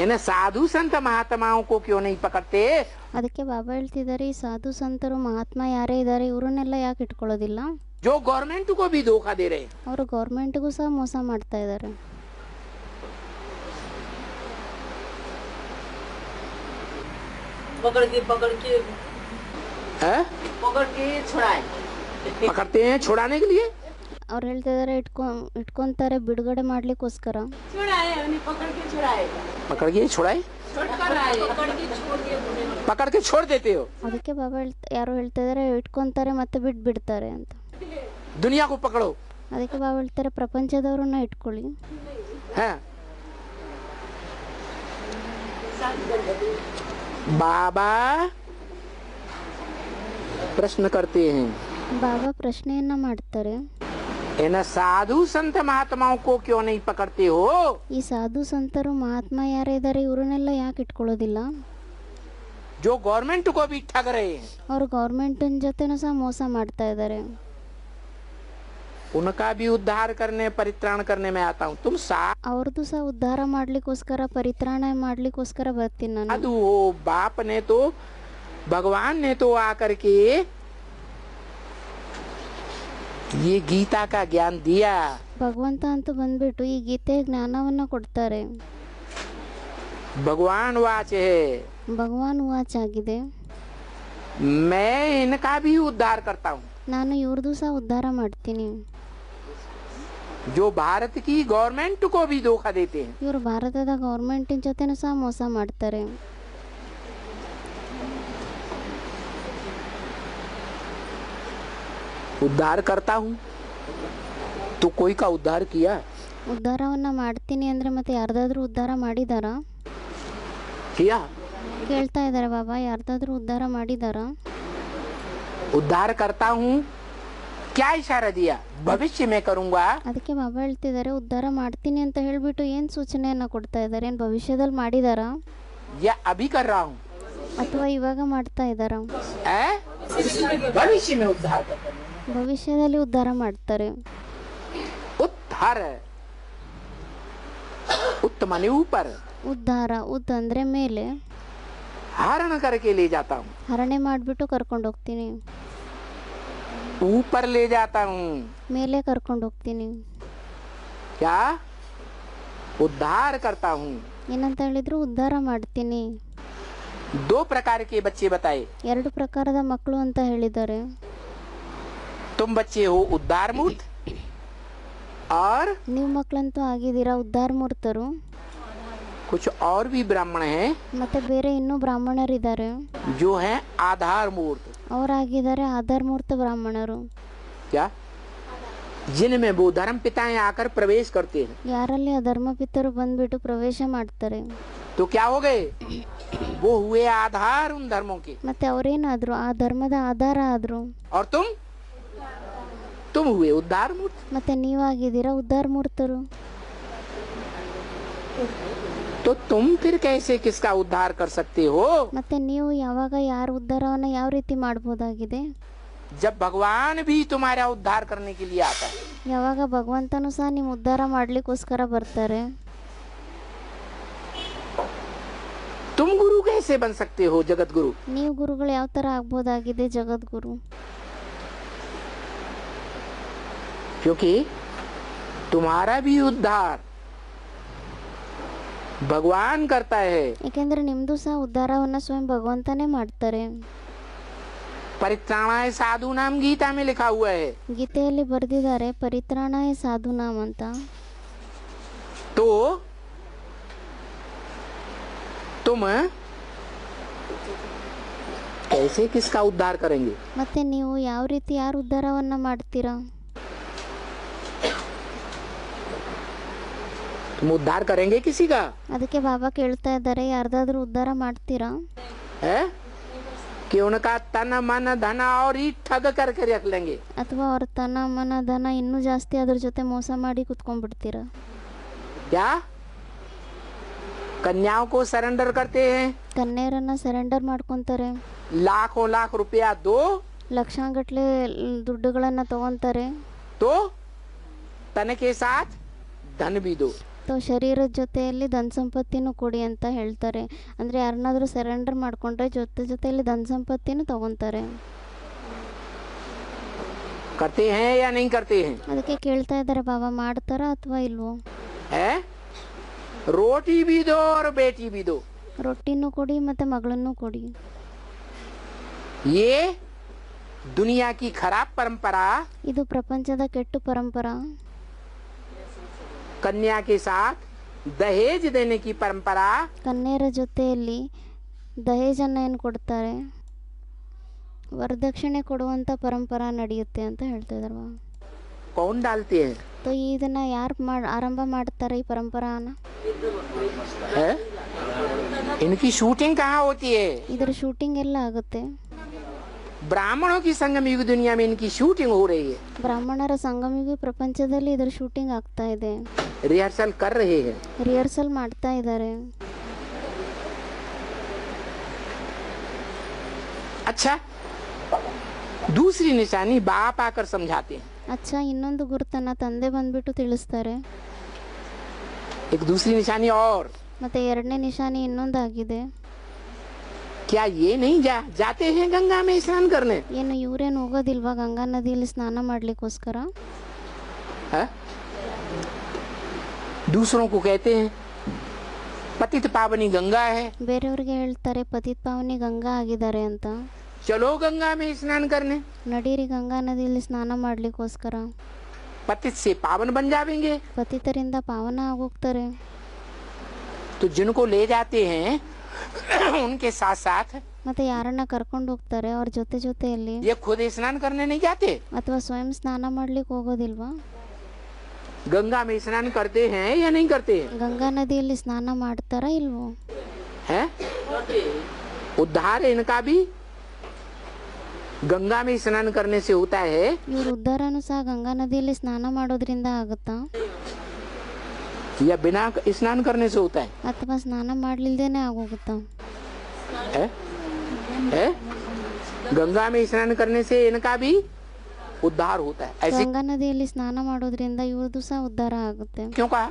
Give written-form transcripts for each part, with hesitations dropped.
इन्हें साधु संत महात्माओं को क्यों नहीं पकड़ते? ಅದಕ್ಕೆ ಬಾಬಾ ಹೇಳ್ತಿದ್ದಾರೆ, ಈ ಸಾಧು ಸಂತರು ಮಹಾತ್ಮ ಯಾರೇ ಇದ್ದಾರೆ ಇವರನ್ನೆಲ್ಲ ಯಾಕೆ ಇಟ್ಕೊಳ್ಳೋದಿಲ್ಲ? जो गवर्नमेंट को भी धोखा दे रहे हैं। ಅವರು ಗೌರ್ಮೆಂಟ್ಗೂ ಸಹ ಮೋಸ ಮಾಡ್ತಾ ಇದ್ದಾರೆ। पकड़ के छुड़ाए, पकड़ते हैं छुड़ाने के लिए। ಅವ್ರು ಹೇಳ್ತಾ ಇದ್ದಾರೆ ಇಟ್ಕೊಂತಾರೆ ಬಿಡುಗಡೆ ಮಾಡ್ಲಿಕ್ಕೋಸ್ಕರ। पकड़ के छुड़ाए, पकड़ के छोड़ देते हो। ಅದಕ್ಕೆ ಬಾಬಾ ಯಾರು ಹೇಳ್ತಾ ಇದ್ದಾರೆ ಇಟ್ಕೊಂತಾರೆ ಮತ್ತೆ ಬಿಡ್ತಾರೆ ಅಂತ। दुनिया को पकड़ो। ಅದಕ್ಕೆ ಬಾಬಾ ಹೇಳ್ತಾರೆ ಪ್ರಪಂಚದವರನ್ನ ಇಟ್ಕೊಳ್ಳಿ। बाबा प्रश्न करते हैं। ಬಾಬಾ ಪ್ರಶ್ನೆಯನ್ನ ಮಾಡ್ತಾರೆ, इन साधु संत महात्माओं को क्यों नहीं पकड़ते हो? ಈ ಸಾಧು ಸಂತರು ಮಹಾತ್ಮ ಯಾರೇ ಇದ್ದಾರೆ ಇವರನ್ನೆಲ್ಲ ಯಾಕೆ ಇಟ್ಕೊಳ್ಳೋದಿಲ್ಲ? जो गवर्नमेंट को भी ठग रहे हैं। ಅವರು ಗೌರ್ಮೆಂಟ್ ಜೊತೆನೂ ಸಹ ಮೋಸ ಮಾಡ್ತಾ ಇದ್ದಾರೆ। उनका भी उद्धार करने परित्राण करने में आता हूँ। तुम ಅವ್ರದ್ದು ಸಹ ಉದ್ಧಾರ ಮಾಡ್ಲಿಕ್ಕೋಸ್ಕರ ಪರಿತ್ರಾಣ ಮಾಡ್ಲಿಕ್ಕೋಸ್ಕರ ಬರ್ತೀನಿ ನಾನು। ಅದು बाप ने तो भगवान ने तो आकर के ये गीता का ज्ञान दिया। ಭಗವಂತ ಅಂತೂ ಬಂದ್ಬಿಟ್ಟು ಈ ಗೀತೆ ಜ್ಞಾನವನ್ನ ಕೊಡ್ತಾರೆ। भगवान वाच है, ಭಗವಾನ್ ವಾಚ್ ಆಗಿದೆ। मैं इनका भी उद्धार करता हूँ। ನಾನು ಇವ್ರದ್ದು ಸಹ ಉದ್ಧಾರ ಮಾಡ್ತೀನಿ। जो भारत की गवर्नमेंट को भी धोखा देते हैं। ಇವರು ಭಾರತದ ಗೌರ್ಮೆಂಟ್ ಜೊತೆನೂ ಸಹ ಮೋಸ ಮಾಡ್ತಾರೆ। उद्धार करता हूँ तो कोई का उद्धार किया? ಉದ್ಧಾರವನ್ನ ಮಾಡ್ತೀನಿ ಅಂದ್ರೆ ಮತ್ತೆ ಯಾರ್ದಾದ್ರೂ ಉದ್ಧಾರ ಮಾಡಿದಾರಾ? किया? ಕೇಳ್ತಾ ಇದ್ದಾರೆ ಬಾಬಾ, ಯಾರ್ದಾದ್ರೂ ಉದ್ಧಾರ ಮಾಡಿದಾರಾ? उद्धार करता हूँ क्या इशारा दिया? भविष्य में करूँगा। ಅದಕ್ಕೆ ಬಾಬಾ ಹೇಳ್ತಿದ್ದಾರೆ ಉದ್ಧಾರ ಮಾಡ್ತೀನಿ ಅಂತ ಹೇಳ್ಬಿಟ್ಟು ಏನ್ ಸೂಚನೆಯನ್ನ ಕೊಡ್ತಾ ಇದ್ದಾರೆ? ಏನ್ ಭವಿಷ್ಯದಲ್ಲಿ ಮಾಡಿದಾರಾ या अभी कर रहा हूँ? ಅಥವಾ ಇವಾಗ ಮಾಡ್ತಾ ಇದ್ದಾರಾ? भविष्य में उद्धार करता हूँ। ಭವಿಷ್ಯದಲ್ಲಿ ಉದ್ಧಾರ ಮಾಡ್ತಾರೆ। उद्धार उत्तम माने ऊपर, ಉದ್ಧಾರ ಉದ್ ಅಂದ್ರೆ ಮೇಲೆ, हरण करके ले जाता हूँ। ಹರಣೆ ಮಾಡ್ಬಿಟ್ಟು ಕರ್ಕೊಂಡು ಹೋಗ್ತೀನಿ, ऊपर ले जाता हूँ। ಮೇಲೆ ಕರ್ಕೊಂಡು ಹೋಗ್ತೀನಿ। क्या? उद्धार करता हूँ। ಏನಂತ ಹೇಳಿದ್ರು ಉದ್ಧಾರ ಮಾಡ್ತೀನಿ। दो प्रकार के बच्चे बताए। ಎರಡು ಪ್ರಕಾರದ ಮಕ್ಕಳು ಅಂತ ಹೇಳಿದ್ದಾರೆ। तुम बच्चे हो उद्धार मूर्त और ನೀವು ಮಕ್ಕಳಂತೂ ಆಗಿದ್ದೀರಾ ಉದ್ಧಾರ ಮೂರ್ತರು। कुछ और भी ब्राह्मण हैं ಮತ್ತೆ ಬೇರೆ ಇನ್ನೂ ಬ್ರಾಹ್ಮಣರಿದ್ದಾರೆ जो हैं आधार मूर्त। ಅವರಾಗಿದ್ದಾರೆ ಆಧಾರ ಮೂರ್ತ ಬ್ರಾಹ್ಮಣರು। क्या? जिनमें वो धर्म पिताएं आकर प्रवेश करते हैं। ಯಾರಲ್ಲಿ ಆ ಧರ್ಮಪಿತರು ಬಂದ್ಬಿಟ್ಟು ಪ್ರವೇಶ ಮಾಡ್ತಾರೆ। तो क्या हो गए? वो हुए आधार उन धर्मों के। ಮತ್ತೆ ಅವರೇನಾದ್ರು ಆ ಧರ್ಮದ ಆಧಾರ ಆದ್ರು। और तुम हुए उद्धार मूर्त। ಮತ್ತೆ ನೀವಾಗಿದ್ದೀರಾ ಉದ್ಧಾರ ಮೂರ್ತರು। तो तुम फिर कैसे किसका उद्धार कर सकते हो? ಮತ್ತೆ ನೀವು ಯಾವಾಗ ಯಾರ ಉದ್ಧಾರವನ್ನ ಯಾವ ರೀತಿ ಮಾಡಬಹುದಾಗಿದೆ? जब भगवान भी तुम्हारा उद्धार करने के लिए आता है। ಯಾವಾಗ ಭಗವಂತನು ಸಹ ನಿಮ್ಮ ಉದ್ಧಾರ ಮಾಡ್ಲಿಕ್ಕೋಸ್ಕರ ಬರ್ತಾರೆ। तुम गुरु कैसे बन सकते हो जगत गुरु? ನೀವು ಗುರುಗಳು ಯಾವ ತರ ಆಗ್ಬೋದಾಗಿದೆ ಜಗದ್ಗುರು? क्योंकि तुम्हारा भी उद्धार भगवान करता है। ಯಾಕೆಂದ್ರೆ ನಿಮ್ದು ಸಹ ಉದ್ಧಾರವನ್ನ ಸ್ವಯಂ ಭಗವಂತನೇ ಮಾಡ್ತಾರೆ। परित्राणाय साधु नाम गीता में लिखा हुआ है। ಗೀತೆಯಲ್ಲಿ ಬರೆದಿದ್ದಾರೆ ಪರಿತ್ರಾಣಾಯ ಸಾಧುನಾಮ್ ಅಂತ। तो तुम कैसे किसका उद्धार करेंगे? ಮತ್ತೆ ನೀವು ಯಾವ ರೀತಿ ಯಾರ ಉದ್ಧಾರವನ್ನ ಮಾಡ್ತೀರಾ? तुम उद्धार करेंगे किसी का? ಅದಕ್ಕೆ ಬಾಬಾ ಕೇಳ್ತಾ ಇದ್ದಾರೆ ಯಾರ್ದಾದ್ರೂ ಉದ್ಧಾರ ಮಾಡ್ತೀರಾ? है कि उनका तन मन धन और ही ठग करके रख लेंगे। ಅಥವಾ ಅವ್ರ ತನ ಮನ ಧನ ಇನ್ನೂ ಜಾಸ್ತಿ ಅದ್ರ ಜೊತೆ ಮೋಸ ಮಾಡಿ ಕುತ್ಕೊಂಡ್ಬಿಡ್ತೀರಾ? क्या कन्याओं को सरेंडर करते हैं? ಕನ್ಯರನ್ನ ಸರೆಂಡರ್ ಮಾಡ್ಕೊಂತಾರೆ, लाखों लाख रुपया दो ಲಕ್ಷಾಂಗಟ್ಲೆ ದುಡ್ಡುಗಳನ್ನ ತಗೊಂತಾರೆ, तो तन के साथ धन भी दो। ಅಥವಾ ಶರೀರದ ಜೊತೆಯಲ್ಲಿ ಧನ ಸಂಪತ್ತಿನೂ ಕೊಡಿ ಅಂತ ಹೇಳ್ತಾರೆ. ಅಂದರೆ ಯಾರನ್ನಾದರೂ ಸರೆಂಡರ್ ಮಾಡಿಕೊಂಡ್ರೆ ಜೊತೆಯಲ್ಲಿ ಧನ ಸಂಪತ್ತಿನೂ ತಗೊತಾರೆ. करते हैं या नहीं करते हैं? ಅದಕ್ಕೆ ಕೇಳ್ತಾ ಇದ್ದಾರೆ ಬಾಬಾ ಮಾಡ್ತಾರಾ ಅಥವಾ ಇಲ್ವೋ. है रोटी भी दो और बेटी भी दो. ರೊಟ್ಟಿನೂ ಕೊಡಿ ಮತ್ತು ಮಗಳನ್ನೂ ಕೊಡಿ. ये दुनिया की खराब परंपरा ಇದು ಪ್ರಪಂಚದ ಕೆಟ್ಟ ಪರಂಪರಾ. कन्या के साथ दहेज देने की परंपरा ಕನ್ಯೆಯರ ಜೊತೆಯಲ್ಲಿ ದಹೇಜನ್ನು ಏನು ಕೊಡ್ತಾರೆ, ವರದಕ್ಷಿಣೆ ಕೊಡುವಂಥ ಪರಂಪರಾ ನಡೆಯುತ್ತೆ ಅಂತ ಹೇಳ್ತಾ ಇದ್ದಾರೆ ಬಾಬಾ. कौन डालते हैं? तो ಇದನ್ನ ಯಾರು ಆರಂಭ ಮಾಡ್ತಾರೆ ಈ ಪರಂಪರಾನ? है? इनकी शूटिंग कहाँ होती है? ಇದರ ಶೂಟಿಂಗ್ ಎಲ್ಲ ಆಗುತ್ತೆ. ब्राह्मणों की संगम युग दुनिया में इनकी शूटिंग हो रही है. ಬ್ರಾಹ್ಮಣರ ಸಂಗಮಿಗೂ ಪ್ರಪಂಚದಲ್ಲಿ ಇದರ ಶೂಟಿಂಗ್ ಆಗ್ತಾ ಇದೆ. रिहर्सल कर रहे हैं. ರಿಹರ್ಸಲ್ ಮಾಡ್ತಾ ಇದ್ದಾರೆ. अच्छा, दूसरी निशानी बाप आकर समझाते हैं. ಅಚ್ಚಾ, ಇನ್ನೊಂದು ಗುರುತನ್ನ ತಂದೆ ಬಂದ್ಬಿಟ್ಟು ತಿಳಿಸ್ತಾರೆ. एक दूसरी निशानी और, ಮತ್ತೆ ಎರಡನೇ ನಿಶಾನಿ ಇನ್ನೊಂದಾಗಿದೆ. क्या ये नहीं जाते हैं गंगा में स्नान करने? ಏನು ಇವರೇನು ಹೋಗೋದಿಲ್ವಾ ಗಂಗಾ ನದಿಯಲ್ಲಿ ಸ್ನಾನ ಮಾಡ್ಲಿಕ್ಕೋಸ್ಕರ? है? दूसरों को कहते हैं पतित पावनी गंगा है, ಬೇರೆಯವ್ರಿಗೆ ಹೇಳ್ತಾರೆ ಪತಿತ್ ಪಾವನಿ ಗಂಗಾ ಆಗಿದ್ದಾರೆ ಅಂತ. चलो गंगा में स्नान करने. ನಡೀರಿ ಗಂಗಾ ನದಿಯಲ್ಲಿ ಸ್ನಾನ ಮಾಡ್ಲಿಕ್ಕೋಸ್ಕರ. पतित से पावन बन जाएंगे. ಪತಿತರಿಂದ ಪಾವನ ಆಗೋಗ್ತಾರೆ. तो जिनको ले जाते हैं उनके साथ साथ ಮತ್ತೆ ಯಾರನ್ನ ಕರ್ಕೊಂಡು ಹೋಗ್ತಾರೆ ಅವ್ರ ಜೊತೆಯಲ್ಲಿ, ये खुद स्नान करने नहीं जाते. ಅಥವಾ ಸ್ವಯಂ ಸ್ನಾನ ಮಾಡ್ಲಿಕ್ಕೆ ಹೋಗೋದಿಲ್ವಾ? गंगा में स्नान करते हैं या नहीं करते हैं? ಗಂಗಾ ನದಿಯಲ್ಲಿ ಸ್ನಾನ ಮಾಡ್ತಾರಾ ಇಲ್ವೋ? है? उद्धार इनका भी गंगा में स्नान करने से होता है. ಇವ್ರ ಉದ್ಧಾರನೂ ಸಹ ಗಂಗಾ ನದಿಯಲ್ಲಿ ಸ್ನಾನ ಮಾಡೋದ್ರಿಂದ ಆಗುತ್ತಾ, या बिना स्नान करने से होता है? ಅಥವಾ ಸ್ನಾನ ಮಾಡ್ಲಿಲ್ದೇನೆ ಆಗೋಗುತ್ತಾ? है? है? गंगा में स्नान करने से इनका भी उद्धार होता है. ऐसे ಗಂಗಾ ನದಿಯಲ್ಲಿ ಸ್ನಾನ ಮಾಡೋದ್ರಿಂದ ಇವ್ರದ್ದು ಸಹ ಉದ್ಧಾರ ಆಗುತ್ತೆ. क्यों कहा?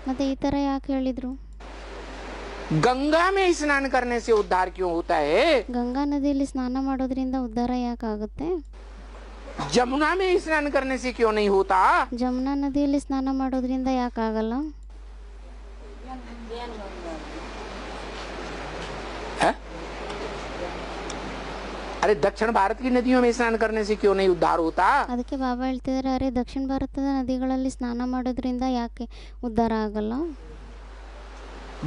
ಮತ್ತೆ ಈ ತರ ಯಾಕೆ ಹೇಳಿದ್ರು? गंगा में स्नान करने से उद्धार क्यों होता है? ಗಂಗಾ ನದಿಯಲ್ಲಿ ಸ್ನಾನ ಮಾಡೋದ್ರಿಂದ ಉದ್ಧಾರ ಯಾಕೆ ಆಗುತ್ತೆ? जमुना में स्नान करने से क्यों नहीं होता? ಜಮುನಾ ನದಿಯಲ್ಲಿ ಸ್ನಾನ ಮಾಡೋದ್ರಿಂದ ಯಾಕೆ ಆಗಲ್ಲ? है? अरे दक्षिण भारत की नदियों में स्नान करने से क्यों नहीं उद्धार होता? ಅದಕ್ಕೆ ಬಾಬಾ ಹೇಳ್ತಿದ್ದಾರೆ, ಅರೆ ದಕ್ಷಿಣ ಭಾರತದ ನದಿಗಳಲ್ಲಿ ಸ್ನಾನ ಮಾಡೋದ್ರಿಂದ ಯಾಕೆ ಉದ್ಧಾರ ಆಗಲ್ಲ?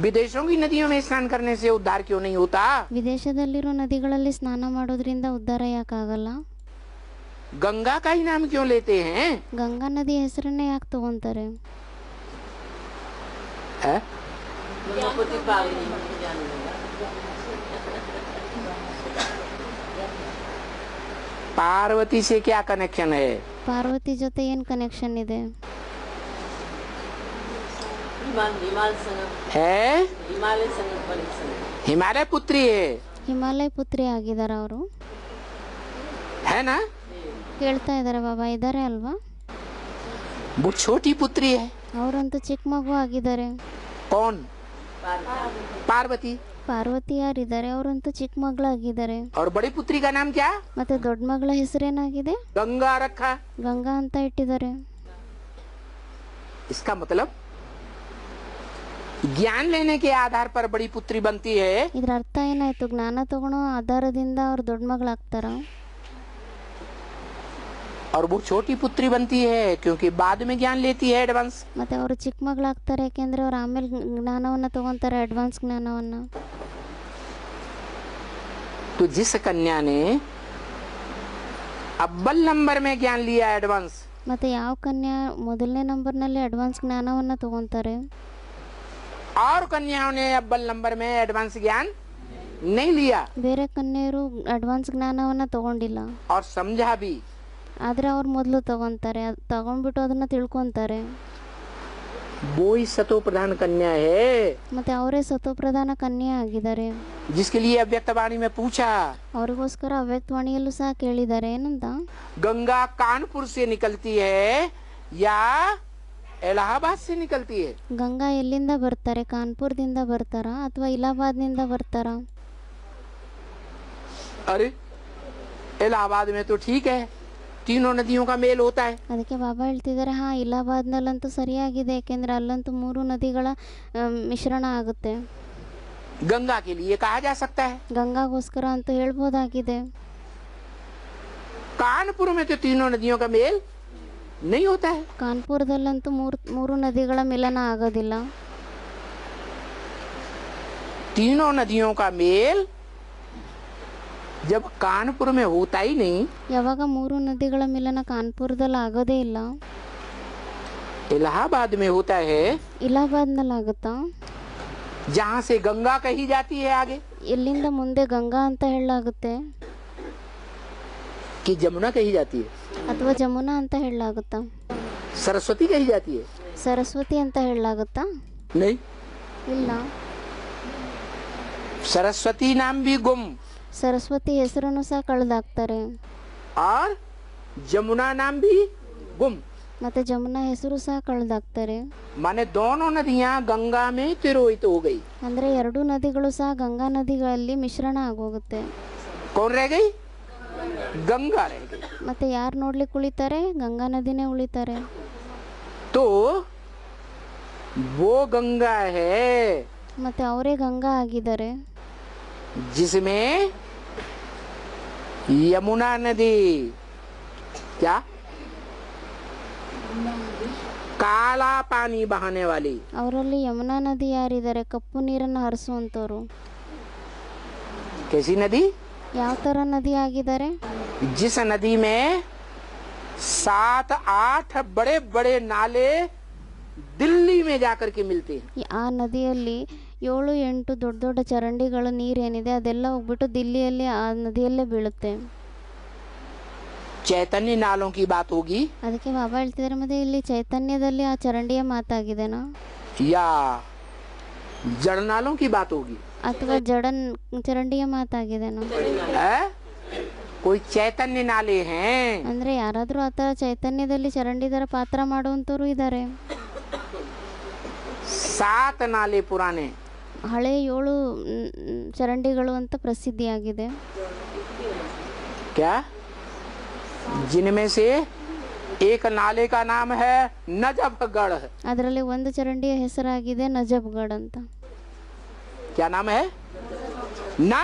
विदेशों की नदियों में स्नान करने से उद्धार क्यों नहीं होता? ವಿದೇಶದಲ್ಲಿರೋ ನದಿಗಳಲ್ಲಿ ಸ್ನಾನ ಮಾಡೋದ್ರಿಂದ ಉದ್ಧಾರ ಯಾಕೆ ಆಗಲ್ಲ? गंगा का ही नाम क्यों लेते हैं? ಗಂಗಾ ನದಿ ಹೆಸರನ್ನೇ ಯಾಕೆ ತಗೊಂತಾರೆ? है? पार्वती से क्या कनेक्शन है? ಪಾರ್ವತಿ ಜೊತೆ ಏನ್ ಕನೆಕ್ಷನ್ ಇದೆ? है? हिमालय पुत्री है. ಹಿಮಾಲಯ ಪುತ್ರಿ ಆಗಿದಾರ ಅವರು. है ना? ಕೇಳ್ತಾ ಇದಾರೆ ಬಾಬಾ, ಇದಾರೆ ಅಲ್ವಾ? वो छोटी पुत्री है. ಅವರಂತೂ ಚಿಕ್ಕ ಮಗು ಆಗಿದ್ದಾರೆ. कौन? पार्वती. ಪಾರ್ವತಿ ಯಾರಿದ್ದಾರೆ? ಅವರಂತೂ ಚಿಕ್ಕ ಮಗಳಾಗಿದ್ದಾರೆ. और बड़ी पुत्री का नाम क्या? ಮತ್ತೆ ದೊಡ್ಡ ಮಗಳ ಹೆಸರೇನಾಗಿದೆ? गंगा रखा. ಗಂಗಾ ಅಂತ ಇಟ್ಟಿದ್ದಾರೆ. इसका मतलब ज्ञान लेने के आधार पर बड़ी पुत्री बनती है. ಇದ್ರ ಅರ್ಥ ಏನಾಯ್ತು? ಜ್ಞಾನ ತಗೊಳ್ಳೋ ಆಧಾರದಿಂದ ಅವ್ರು ದೊಡ್ಡ ಮಗಳಾಗ್ತಾರ. और वो छोटी पुत्री बनती है क्योंकि बाद में ज्ञान लेती है एडवांस. ಮತ್ತೆ ಅವರು ಚಿಕ್ಕ ಮಗಳಾಗ್ತಾರೆ ಯಾಕೆಂದ್ರೆ ಅವ್ರು ಆಮೇಲೆ ಜ್ಞಾನವನ್ನ ತಗೊಂತಾರೆ, ಅಡ್ವಾನ್ಸ್ ಜ್ಞಾನವನ್ನ. तो जिस कन्या ने अव्वल नंबर में ज्ञान लिया एडवांस, ಮತ್ತೆ ಯಾವ ಕನ್ಯಾ ಮೊದಲನೇ ನಂಬರ್ನಲ್ಲಿ ಅಡ್ವಾನ್ಸ್ ಜ್ಞಾನವನ್ನ ತಗೊಂತಾರೆ, और कन्याओं ने अव्वल नंबर में एडवांस ज्ञान नहीं लिया ಬೇರೆ ಕನ್ಯೆಯರು ಅಡ್ವಾನ್ಸ್ ಜ್ಞಾನವನ್ನ ತಗೊಂಡಿಲ್ಲ, और समझा भी, ಆದ್ರೆ ಅವ್ರು ಮೊದಲು ತಗೊಂತಾರೆ, ತಗೊಂಡ್ಬಿಟ್ಟು ಅದನ್ನ ತಿಳ್ಕೊಂತಾರೆ. वो ही सतो प्रधान कन्या है. ಮತ್ತೆ ಅವರೇ ಸತೋಪ್ರಧಾನ ಕನ್ಯೆ ಆಗಿದ್ದಾರೆ. जिसके लिए अव्यक्त वाणी में पूछा, ಅವ್ರಿಗೋಸ್ಕರ ಅವ್ಯಕ್ತವಾಣಿಯಲ್ಲೂ ಸಹ ಕೇಳಿದ್ದಾರೆ ಏನಂತ, गंगा कानपुर से निकलती है या इलाहाबाद से निकलती है। ಗಂಗಾ ಎಲ್ಲಿಂದ ಬರ್ತಾರೆ? ಕಾನ್ಪುರದಿಂದ ಬರ್ತಾರಾ ಅಥವಾ ಇಲಾಹಾಬಾದ್ನಿಂದ ಬರ್ತಾರಾ? अरे इलाहाबाद में तो ठीक है, तीनों नदियों का मेल होता है। ಅದಕ್ಕೆ ಬಾಬಾ ಹೇಳ್ತಿದ್ದಾರೆ, ಹಾಂ ಇಲಾಹಾಬಾದ್ನಲ್ಲಂತೂ ಸರಿಯಾಗಿದೆ, ಯಾಕೆಂದರೆ ಅಲ್ಲಂತೂ 3 ನದಿಗಳ ಮಿಶ್ರಣ ಆಗುತ್ತೆ. गंगा के लिए कहा जा सकता है। ಗಂಗಾಗೋಸ್ಕರ ಅಂತೂ ಹೇಳ್ಬೋದಾಗಿದೆ. कानपुर में तो तीनों नदियों का मेल नहीं होता है। ಕಾನ್ಪುರದಲ್ಲಂತೂ ಮೂರು ನದಿಗಳ ಮಿಲನ ಆಗೋದಿಲ್ಲ. तीनों नदियों का मेल जब कानपुर में होता ही नहीं, ಯಾವಾಗ 3 ನದಿಗಳ ಮಿಲನ ಕಾನ್ಪುರದಲ್ಲಿ ಆಗೋದೇ ಇಲ್ಲ, इलाहाबाद में होता है, ಇಲಾಹಾಬಾದ್ನಲ್ಲಿ ಆಗುತ್ತಾ? जहाँ से गंगा कही जाती है आगे, ಎಲ್ಲಿಂದ ಮುಂದೆ ಗಂಗಾ ಅಂತ ಹೇಳಲಾಗುತ್ತೆ कि जमुना कही जाती है, ಅಥವಾ ಜಮುನಾ ಅಂತ ಹೇಳಲಾಗುತ್ತಾ? सरस्वती कही जाती है? ಸರಸ್ವತಿ ಅಂತ ಹೇಳಲಾಗುತ್ತಾ? नहीं, ಇಲ್ಲ. सरस्वती नाम भी गुम ಸರಸ್ವತಿ ಹೆಸರನ್ನು ಸಹ ಕಳೆದಾಕ್ತಾರೆ, और जमुना नाम भी गुम। ಮತ್ತೆ ಜಮುನಾ ಹೆಸರು ಸಹ ಕಳೆದಾಕ್ತಾರೆ. माने दोनों नदियाँ गंगा में तिरोहित हो गई। ಅಂದ್ರೆ 2 ನದಿಗಳು ಸಹ ಗಂಗಾ ನದಿಗಳಲ್ಲಿ ಮಿಶ್ರಣ ಆಗೋಗುತ್ತೆ. कौन रह गई? गंगा रह गई। ಮತ್ತೆ ಯಾರು ನೋಡ್ಲಿಕ್ಕೆ ಉಳಿತಾರೆ? ಗಂಗಾ ನದಿನೇ ಉಳಿತಾರೆ. तो वो गंगा है ಮತ್ತೆ ಅವರೇ ಗಂಗಾ ಆಗಿದ್ದಾರೆ, जिसमें यमुना नदी क्या काला पानी बहाने वाली, ಅವರಲ್ಲಿ ಯಮುನಾ ನದಿ ಯಾರಿದ್ದಾರೆ? ಕಪ್ಪು ನೀರನ್ನು ಹರಿಸುವಂತವರು. कैसी नदी? ಯಾವ ತರ ನದಿ ಆಗಿದ್ದಾರೆ? जिस नदी में 7-8 बड़े बड़े नाले दिल्ली में जाकर के मिलते हैं। ಆ ನದಿಯಲ್ಲಿ 7-8 ದೊಡ್ಡ ದೊಡ್ಡ ಚರಂಡಿಗಳ ನೀರೇನಿದೆ ಅದೆಲ್ಲ ಹೋಗ್ಬಿಟ್ಟು ದಿಲ್ಲಿಯಲ್ಲಿ ಆ ನದಿಯಲ್ಲೇ ಬೀಳುತ್ತೆ. चैतन्य नालों की बात होगी ಅದಕ್ಕೆ ಬಾಬಾ ಹೇಳ್ತಿದ್ದಾರೆ, ಮತ್ತೆ ಇಲ್ಲಿ ಚೈತನ್ಯದಲ್ಲಿ ಆ ಚರಂಡಿಯ ಮಾತಾಗಿದೆನಾ या जड़ नालों की बात होगी? ಅಥವಾ ಚರಂಡಿಯ ಮಾತಾಗಿದೆನಾ? है? कोई चैतन्य नाले हैं, ಅಂದ್ರೆ ಯಾರಾದರೂ ಆ ಥರ ಚೈತನ್ಯದಲ್ಲಿ ಚರಂಡಿದರ ಪಾತ್ರ ಮಾಡುವಂಥವ್ರು ಇದ್ದಾರೆ. 7 नाले पुराने, ಹಳೆ 7 ಚರಂಡಿಗಳು ಅಂತ ಪ್ರಸಿದ್ಧಿಯಾಗಿದೆ. क्या? जिनमें से एक नाले का नाम है नजफगढ़। ಅದರಲ್ಲಿ ಒಂದು ಚರಂಡಿಯ ಹೆಸರಾಗಿದೆ ನಜಫ್ಗಢ ಅಂತ. क्या नाम है? ना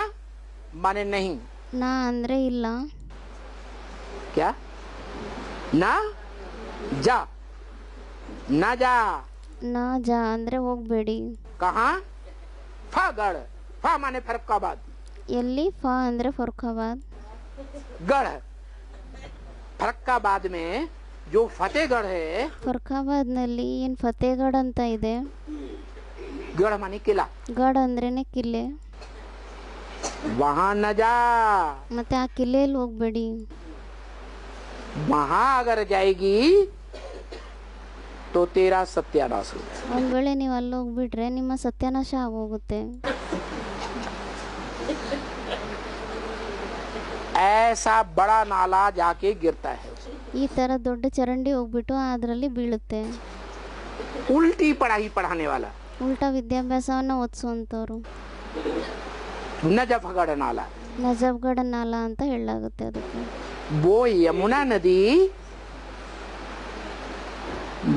माने नहीं, ನಾ ಅಂದರೆ ಇಲ್ಲ, क्या ना जा, ना जा, ನಾ ಜಾ ಅಂದರೆ ಹೋಗಬೇಡಿ. कहाँ? फागढ़, फा माने फरक्काबाद, ಎಲ್ಲಿ? ಫಾ ಅಂದರೆ ಫರುಖಾಬಾದ್. गढ़ फरक्काबाद में जो फतेहगढ़ है, ಫರುಖಾಬಾದ್ನಲ್ಲಿ ಏನು ಫತೇಗಢ ಅಂತ ಇದೆ. गढ़ माने किला, ಗಢ ಅಂದ್ರೇನೆ ಕಿಲ್ಲೆ. वहाँ न जा, ಮತ್ತೆ ಆ ಕಿಲ್ಲೆಯಲ್ಲಿ ಹೋಗಬೇಡಿ. वहाँ अगर जाएगी तो तेरा सत्यानाश हो। ಒಂದು ವೇಳೆ ನೀವು ಅಲ್ಲಿ ಹೋಗ್ಬಿಟ್ರೆ ನಿಮ್ಮ ಸತ್ಯನಾಶ ಆಗೋಗುತ್ತೆ. ऐसा बड़ा नाला जाके गिरता है, ಈ ಥರ ದೊಡ್ಡ ಚರಂಡಿ ಹೋಗ್ಬಿಟ್ಟು ಅದರಲ್ಲಿ ಬೀಳುತ್ತೆ. उल्टी पढ़ाई पढ़ाने वाला ಉಲ್ಟಾ ವಿದ್ಯಾಭ್ಯಾಸವನ್ನು ಓದಿಸುವಂಥವ್ರು नजफगढ़ नाला, ನಜಫ್ಗಢ ನಾಲ ಅಂತ ಹೇಳಲಾಗುತ್ತೆ ಅದಕ್ಕೆ. वो यमुना नदी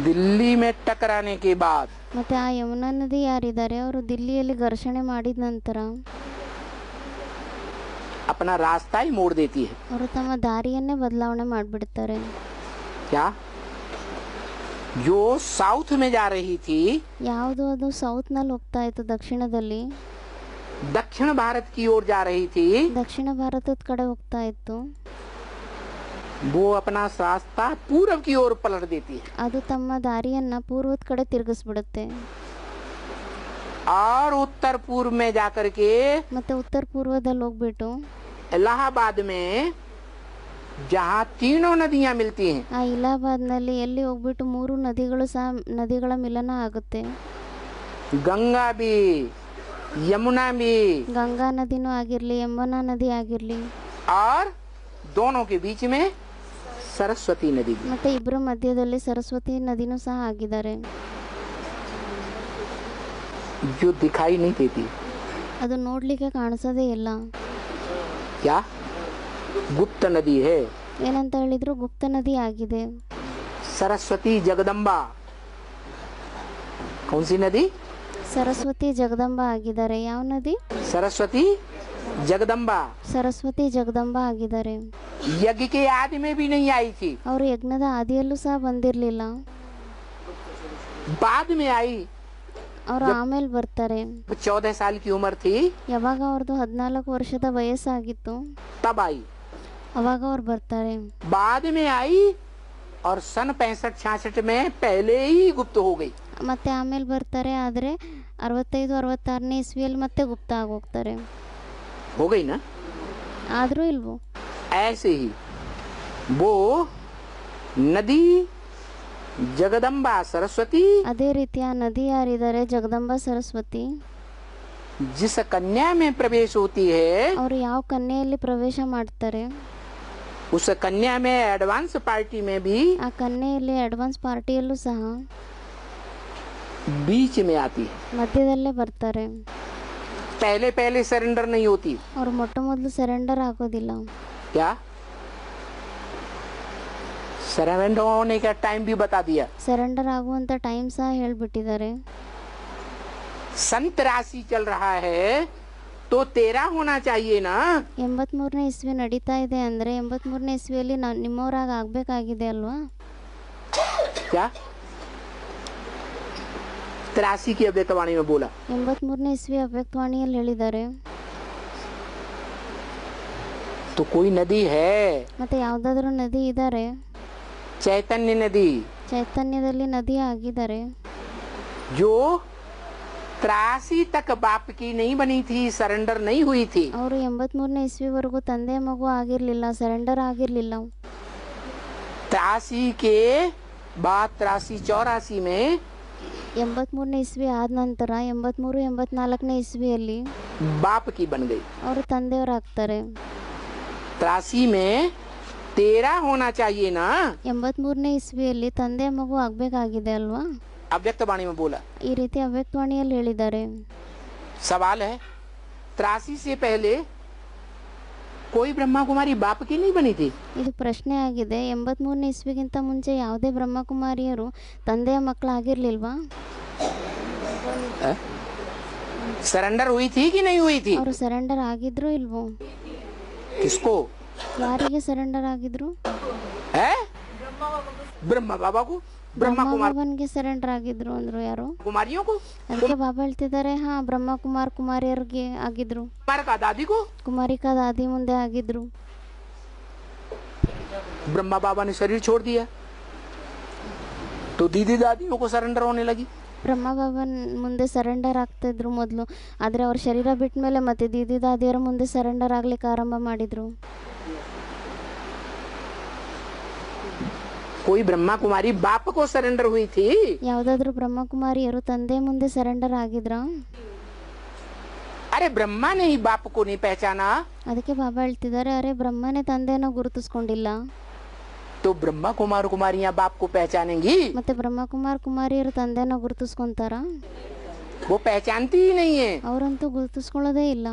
दिल्ली में टकराने के बाद ಮತ್ತು ಆ ಯಮುನಾ ನದಿ ಯಾರಿದ್ದಾರೆ ಅವರು ದಿಲ್ಲಿಯಲ್ಲಿ ಘರ್ಷಣೆ ಮಾಡಿದ ನಂತರ अपना रास्ता ही मोड़ देती है। ಅವರು ತಮ್ಮ ದಾರಿಯನ್ನೇ ಬದಲಾವಣೆ ಮಾಡಿಬಿಡ್ತಾರೆ. क्या? जो साउथ में जा रही थी, ಯಾವುದು ಅದು ಸೌತ್ನಲ್ಲಿ ಹೋಗ್ತಾ ಇತ್ತು, ದಕ್ಷಿಣದಲ್ಲಿ दक्षिण भारत की ओर जा रही थी, ದಕ್ಷಿಣ ಭಾರತದ ಕಡೆ ಹೋಗ್ತಾ ಇತ್ತು, वो अपना रास्ता पूरब की ओर पलट देती है ಅದು ತಮ್ಮ ದಾರಿಯನ್ನ ಪೂರ್ವದ ಕಡೆ ತಿರುಗಿಸ್ಬಿಡುತ್ತೆ. और उत्तर पूर्व में जाकर के ಮತ್ತೆ ಉತ್ತರ ಪೂರ್ವದಲ್ಲಿ ಹೋಗ್ಬಿಟ್ಟು इलाहाबाद में जहाँ तीनों नदियाँ मिलती हैं, ಆ ಇಲಾಹಾಬಾದ್ನಲ್ಲಿ ಎಲ್ಲಿ ಹೋಗ್ಬಿಟ್ಟು 3 ನದಿಗಳು ಸಹ ನದಿಗಳ ಮಿಲನ ಆಗುತ್ತೆ. गंगा भी यमुना भी, ಗಂಗಾ ನದಿನೂ ಆಗಿರಲಿ ಯಮುನಾ ನದಿ ಆಗಿರಲಿ, और दोनों के बीच में सरस्वती नदी भी। ಮತ್ತು ಇಬ್ಬರ ಮಧ್ಯದಲ್ಲಿ ಸರಸ್ವತಿ ನದಿನೂ ಸಹ ಆಗಿದ್ದಾರೆ. जो दिखाई नहीं देती, ಅದು ನೋಡ್ಲಿಕ್ಕೆ ಕಾಣಿಸೋದೇ ಇಲ್ಲ. क्या गुप्त नदी है। ಏನಂತ ಹೇಳಿದ್ರು ಗುಪ್ತ ನದಿ ಆಗಿದೆ. सरस्वती जगदम्बा कौन सी नदी? ಸರಸ್ವತಿ ಜಗದಂಬ ಆಗಿದ್ದಾರೆ. ಯಾವ ನದಿ? सरस्वती जगदम्बा। ಸರಸ್ವತಿ ಜಗದಂಬ ಆಗಿದ್ದಾರೆ. यज्ञ के आदि में भी नहीं आई थी, ಅವರು ಯಜ್ಞದ ಆದಿಯಲ್ಲೂ ಸಹ ಬಂದಿರಲಿಲ್ಲ. बाद में आई। ಅವರು ಆಮೇಲೆ ಬರ್ತಾರೆ. 14 साल की उम्र थी ಯಾವಾಗ ಅವ್ರದ್ದು 14 ವರ್ಷದ ವಯಸ್ಸಾಗಿತ್ತು तब आई, ಅವಾಗ ಅವ್ರು ಬರ್ತಾರೆ. बाद में आई और सन 65-66 में पहले ही गुप्त हो गई। ಮತ್ತೆ ಆಮೇಲೆ ಬರ್ತಾರೆ. ಆದರೆ 65-66ನೇ ಇಸ್ವಿಯಲ್ಲಿ ಮತ್ತೆ ಗುಪ್ತ ಆಗೋಗ್ತಾರೆ. हो गई ना? ಆದರೂ ಇಲ್ವೋ? ऐसे ही वो नदी जगदम्बा सरस्वती, ಅದೇ ರೀತಿ ಆ ನದಿ ಯಾರಿದ್ದಾರೆ ಜಗದಂಬ ಸರಸ್ವತಿ, जिस कन्या में प्रवेश होती है ಅವರು ಯಾವ ಕನ್ಯೆಯಲ್ಲಿ ಪ್ರವೇಶ ಮಾಡ್ತಾರೆ, उस कन्या में एडवांस पार्टी में भी ಆ ಕನ್ಯೆಯಲ್ಲಿ ಅಡ್ವಾನ್ಸ್ ಪಾರ್ಟಿಯಲ್ಲೂ ಸಹ बीच में आती है। ಮಧ್ಯದಲ್ಲೇ ಬರ್ತಾರೆ. पहले पहले सरेंडर नहीं होती। ಅವರು ಮೊಟ್ಟ ಮೊದಲು ಸರೆಂಡರ್ ಆಗೋದಿಲ್ಲ. क्या सरेंडर होने का टाइम भी बता दिया। ಸರೆಂಡರ್ ಆಗುವಂತ ಟೈಮ್ ಸಹ ಹೇಳ್ಬಿಟ್ಟಿದ್ದಾರೆ. संत राशि चल रहा है तो 13 होना चाहिए ना। 83ನೇ ಇಸ್ವಿ ನಡೀತಾ ಇದೆ ಅಂದ್ರೆ 83ನೇ ಇಸ್ವಿಯಲ್ಲಿ ನಿಮ್ಮವರಾಗ ಆಗ್ಬೇಕಾಗಿದೆ ಅಲ್ವಾ? क्या 83 की अव्यक्तवाणी में बोला। 83ನೇ ಇಸ್ವಿ ಅವ್ಯಕ್ತವಾಣಿಯಲ್ಲಿ ಹೇಳಿದ್ದಾರೆ. तो कोई नदी है, ಮತ್ತೆ ಯಾವ್ದಾದ್ರು ನದಿ ಇದ್ದಾರೆ. चैतन्य नदी, ಚೈತನ್ಯದಲ್ಲಿ ನದಿ ಆಗಿದ್ದಾರೆ. जो 83 तक बाप की नहीं बनी थी, सरेंडर नहीं हुई थी। ಅವರು 83ನೇ ಇಸ್ವಿವರೆಗೂ ತಂದೆ ಮಗು ಆಗಿರ್ಲಿಲ್ಲ, ಸರೆಂಡರ್ ಆಗಿರ್ಲಿಲ್ಲ. 83 के बाद 83-84 में 83ನೇ ಇಸ್ವಿ ಆದ ನಂತರ 83-84ನೇ ಇಸ್ವಿಯಲ್ಲಿ बाप की बन गई। ಅವರು ತಂದೆಯವರಾಗ್ತಾರೆ. 83 में 13 होना चाहिए ना। 83ನೇ ಇಸ್ವಿಯಲ್ಲಿ ತಂದೆ ಮಗು ಆಗ್ಬೇಕಾಗಿದೆ ಅಲ್ವಾ? अव्यक्तवाणी में बोला। ಈ ರೀತಿ ಅವ್ಯಕ್ತವಾಣಿಯಲ್ಲಿ ಹೇಳಿದ್ದಾರೆ. सवाल है 83 से पहले कोई ब्रह्मा कुमारी बाप की नहीं बनी थी। ಇದು ಪ್ರಶ್ನೆ ಆಗಿದೆ. 83ನೇ ಇಸ್ವಿಗಿಂತ ಮುಂಚೆ ಯಾವುದೇ ಬ್ರಹ್ಮಕುಮಾರಿಯರು ತಂದೆಯ ಮಕ್ಕಳಾಗಿರ್ಲಿಲ್ವಾ? सरेंडर हुई थी कि नहीं हुई थी? ಅವರು ಸರೆಂಡರ್ ಆಗಿದ್ರು ಇಲ್ವೋ? किसको? ಯಾರಿಗೆ ಸರೆಂಡರ್ ಆಗಿದ್ರು? है ब्रह्मा बाबा को, ब्रह्मा कुमार ಬಾಬನ್ಗೆ ಸರೆಂಡರ್ ಆಗಿದ್ರು ಅಂದ್ರು. ಯಾರು? कुमारियों को, ಅದಕ್ಕೆ ಬಾಬಾ ಹೇಳ್ತಿದ್ದಾರೆ, ಹಾ ಬ್ರಹ್ಮಕುಮಾರ್ ಕುಮಾರಿಯರಿಗೆ ಆಗಿದ್ರು. कुमार का दादी को। ಕುಮಾರಿಕಾ ದಾದಿ ಮುಂದೆ ಆಗಿದ್ರು. ब्रह्मा बाबा ने शरीर छोड़ दिया तो दीदी दादियों को सरेंडर होने लगी। ಬ್ರಹ್ಮ ಬಾಬನ್ ಮುಂದೆ ಸರೆಂಡರ್ ಆಗ್ತಿದ್ರು ಮೊದಲು. ಆದರೆ ಅವ್ರ ಶರೀರ ಬಿಟ್ಟ ಮೇಲೆ ಮತ್ತೆ ದೀದಿ ದಾದಿಯರ ಮುಂದೆ ಸರೆಂಡರ್ ಆಗ್ಲಿಕ್ಕೆ ಆರಂಭ ಮಾಡಿದ್ರು. कोई ब्रह्मा कुमारी बाप को सरेंडर हुई थी? ಯಾವ್ದಾದ್ರು ಬ್ರಹ್ಮಕುಮಾರಿಯರು ತಂದೆ ಮುಂದೆ ಸರೆಂಡರ್ ಆಗಿದ್ರಾ? अरे ब्रह्मा ने ही बाप को नहीं पहचाना ಅದಕ್ಕೆ ಬಾಬಾ ಹೇಳ್ತಿದ್ದಾರೆ, ಅರೆ ಬ್ರಹ್ಮನೇ ತಂದೆನೋ ಗುರುತಿಸ್ಕೊಂಡಿಲ್ಲ, तो ब्रह्मा कुमार कुमारियां बाप को पहचानेंगी? ಮತ್ತೆ ಬ್ರಹ್ಮಕುಮಾರ್ ಕುಮಾರಿಯರು ತಂದೆನೋ ಗುರುತಿಸ್ಕೊಂತಾರ? वो पहचानती ही नहीं है। ಅವರಂತೂ ಗುರುತಿಸ್ಕೊಳ್ಳೋದೇ ಇಲ್ಲ.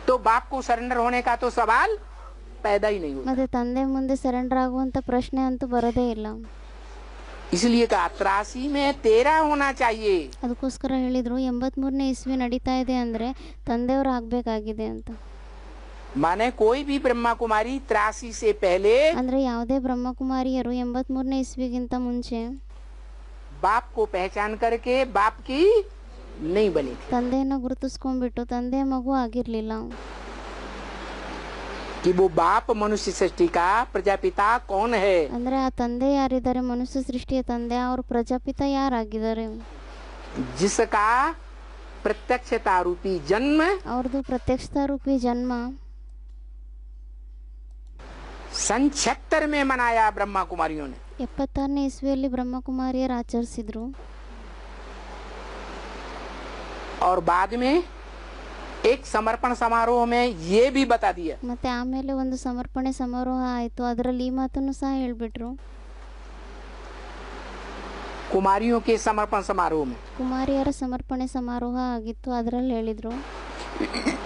तो बाप को सरेंडर होने का तो सवाल पैदा ही नहीं हुआ। ಮತ್ತೆ ತಂದೆ ಮುಂದೆ ಸರೆಂಡರ್ ಆಗುವಂತ ಪ್ರಶ್ನೆ ಅಂತೂ ಬರೋದೇ ಇಲ್ಲ. इसलिए कहा 83 में 13 होना चाहिए। ಅದಕ್ಕೋಸ್ಕರ ಹೇಳಿದ್ರು 83ನೇ ಇಸ್ವಿ ನಡೀತಾ ಇದೆ ಅಂದ್ರೆ ತಂದೆಯವರು ಆಗ್ಬೇಕಾಗಿದೆ ಅಂತ. माने कोई भी ब्रह्मा कुमारी 83 से पहले ಅಂದ್ರೆ ಯಾವುದೇ ಬ್ರಹ್ಮಕುಮಾರಿಯರು 83ನೇ ಇಸ್ವಿಗಿಂತ ಮುಂಚೆ बाप को पहचान करके बाप की नहीं बनी थी। ತಂದೆಯನ್ನು ಗುರುತಿಸ್ಕೊಂಡ್ಬಿಟ್ಟು ತಂದೆ ಮಗು ಆಗಿರ್ಲಿಲ್ಲ. कि वो बाप मनुष्य सृष्टि का प्रजापिता कौन है? ಅಂದ್ರೆ ಆ ತಂದೆ ಯಾರಿದ್ದಾರೆ, ಮನುಷ್ಯ ಸೃಷ್ಟಿಯ ತಂದೆ, ಅವ್ರ ಪ್ರಜಾಪಿತ ಯಾರಾಗಿದ್ದಾರೆ? जिसका प्रत्यक्षता रूपी जन्म ಅವ್ರದ್ದು ಪ್ರತ್ಯಕ್ಷತಾ ರೂಪಿ ಜನ್ಮ सन 76 में मनाया ब्रह्मा कुमारियों ने। 76ನೇ ಇಸ್ವಿಯಲ್ಲಿ ಬ್ರಹ್ಮಕುಮಾರಿಯರು ಆಚರಿಸಿದ್ರು. और बाद में एक समर्पण समारोह में ये भी बता दिया, ಮತ್ತೆ ಆಮೇಲೆ ಒಂದು ಸಮರ್ಪಣೆ ಸಮಾರೋಹ ಆಯಿತು, ಅದರಲ್ಲಿ ಈ ಮಾತನ್ನು ಸಹ ಹೇಳ್ಬಿಟ್ರು. कुमारियों के समर्पण समारोह में ಕುಮಾರಿಯರ ಸಮರ್ಪಣೆ ಸಮಾರೋಹ ಆಗಿತ್ತು, ಅದರಲ್ಲಿ ಹೇಳಿದ್ರು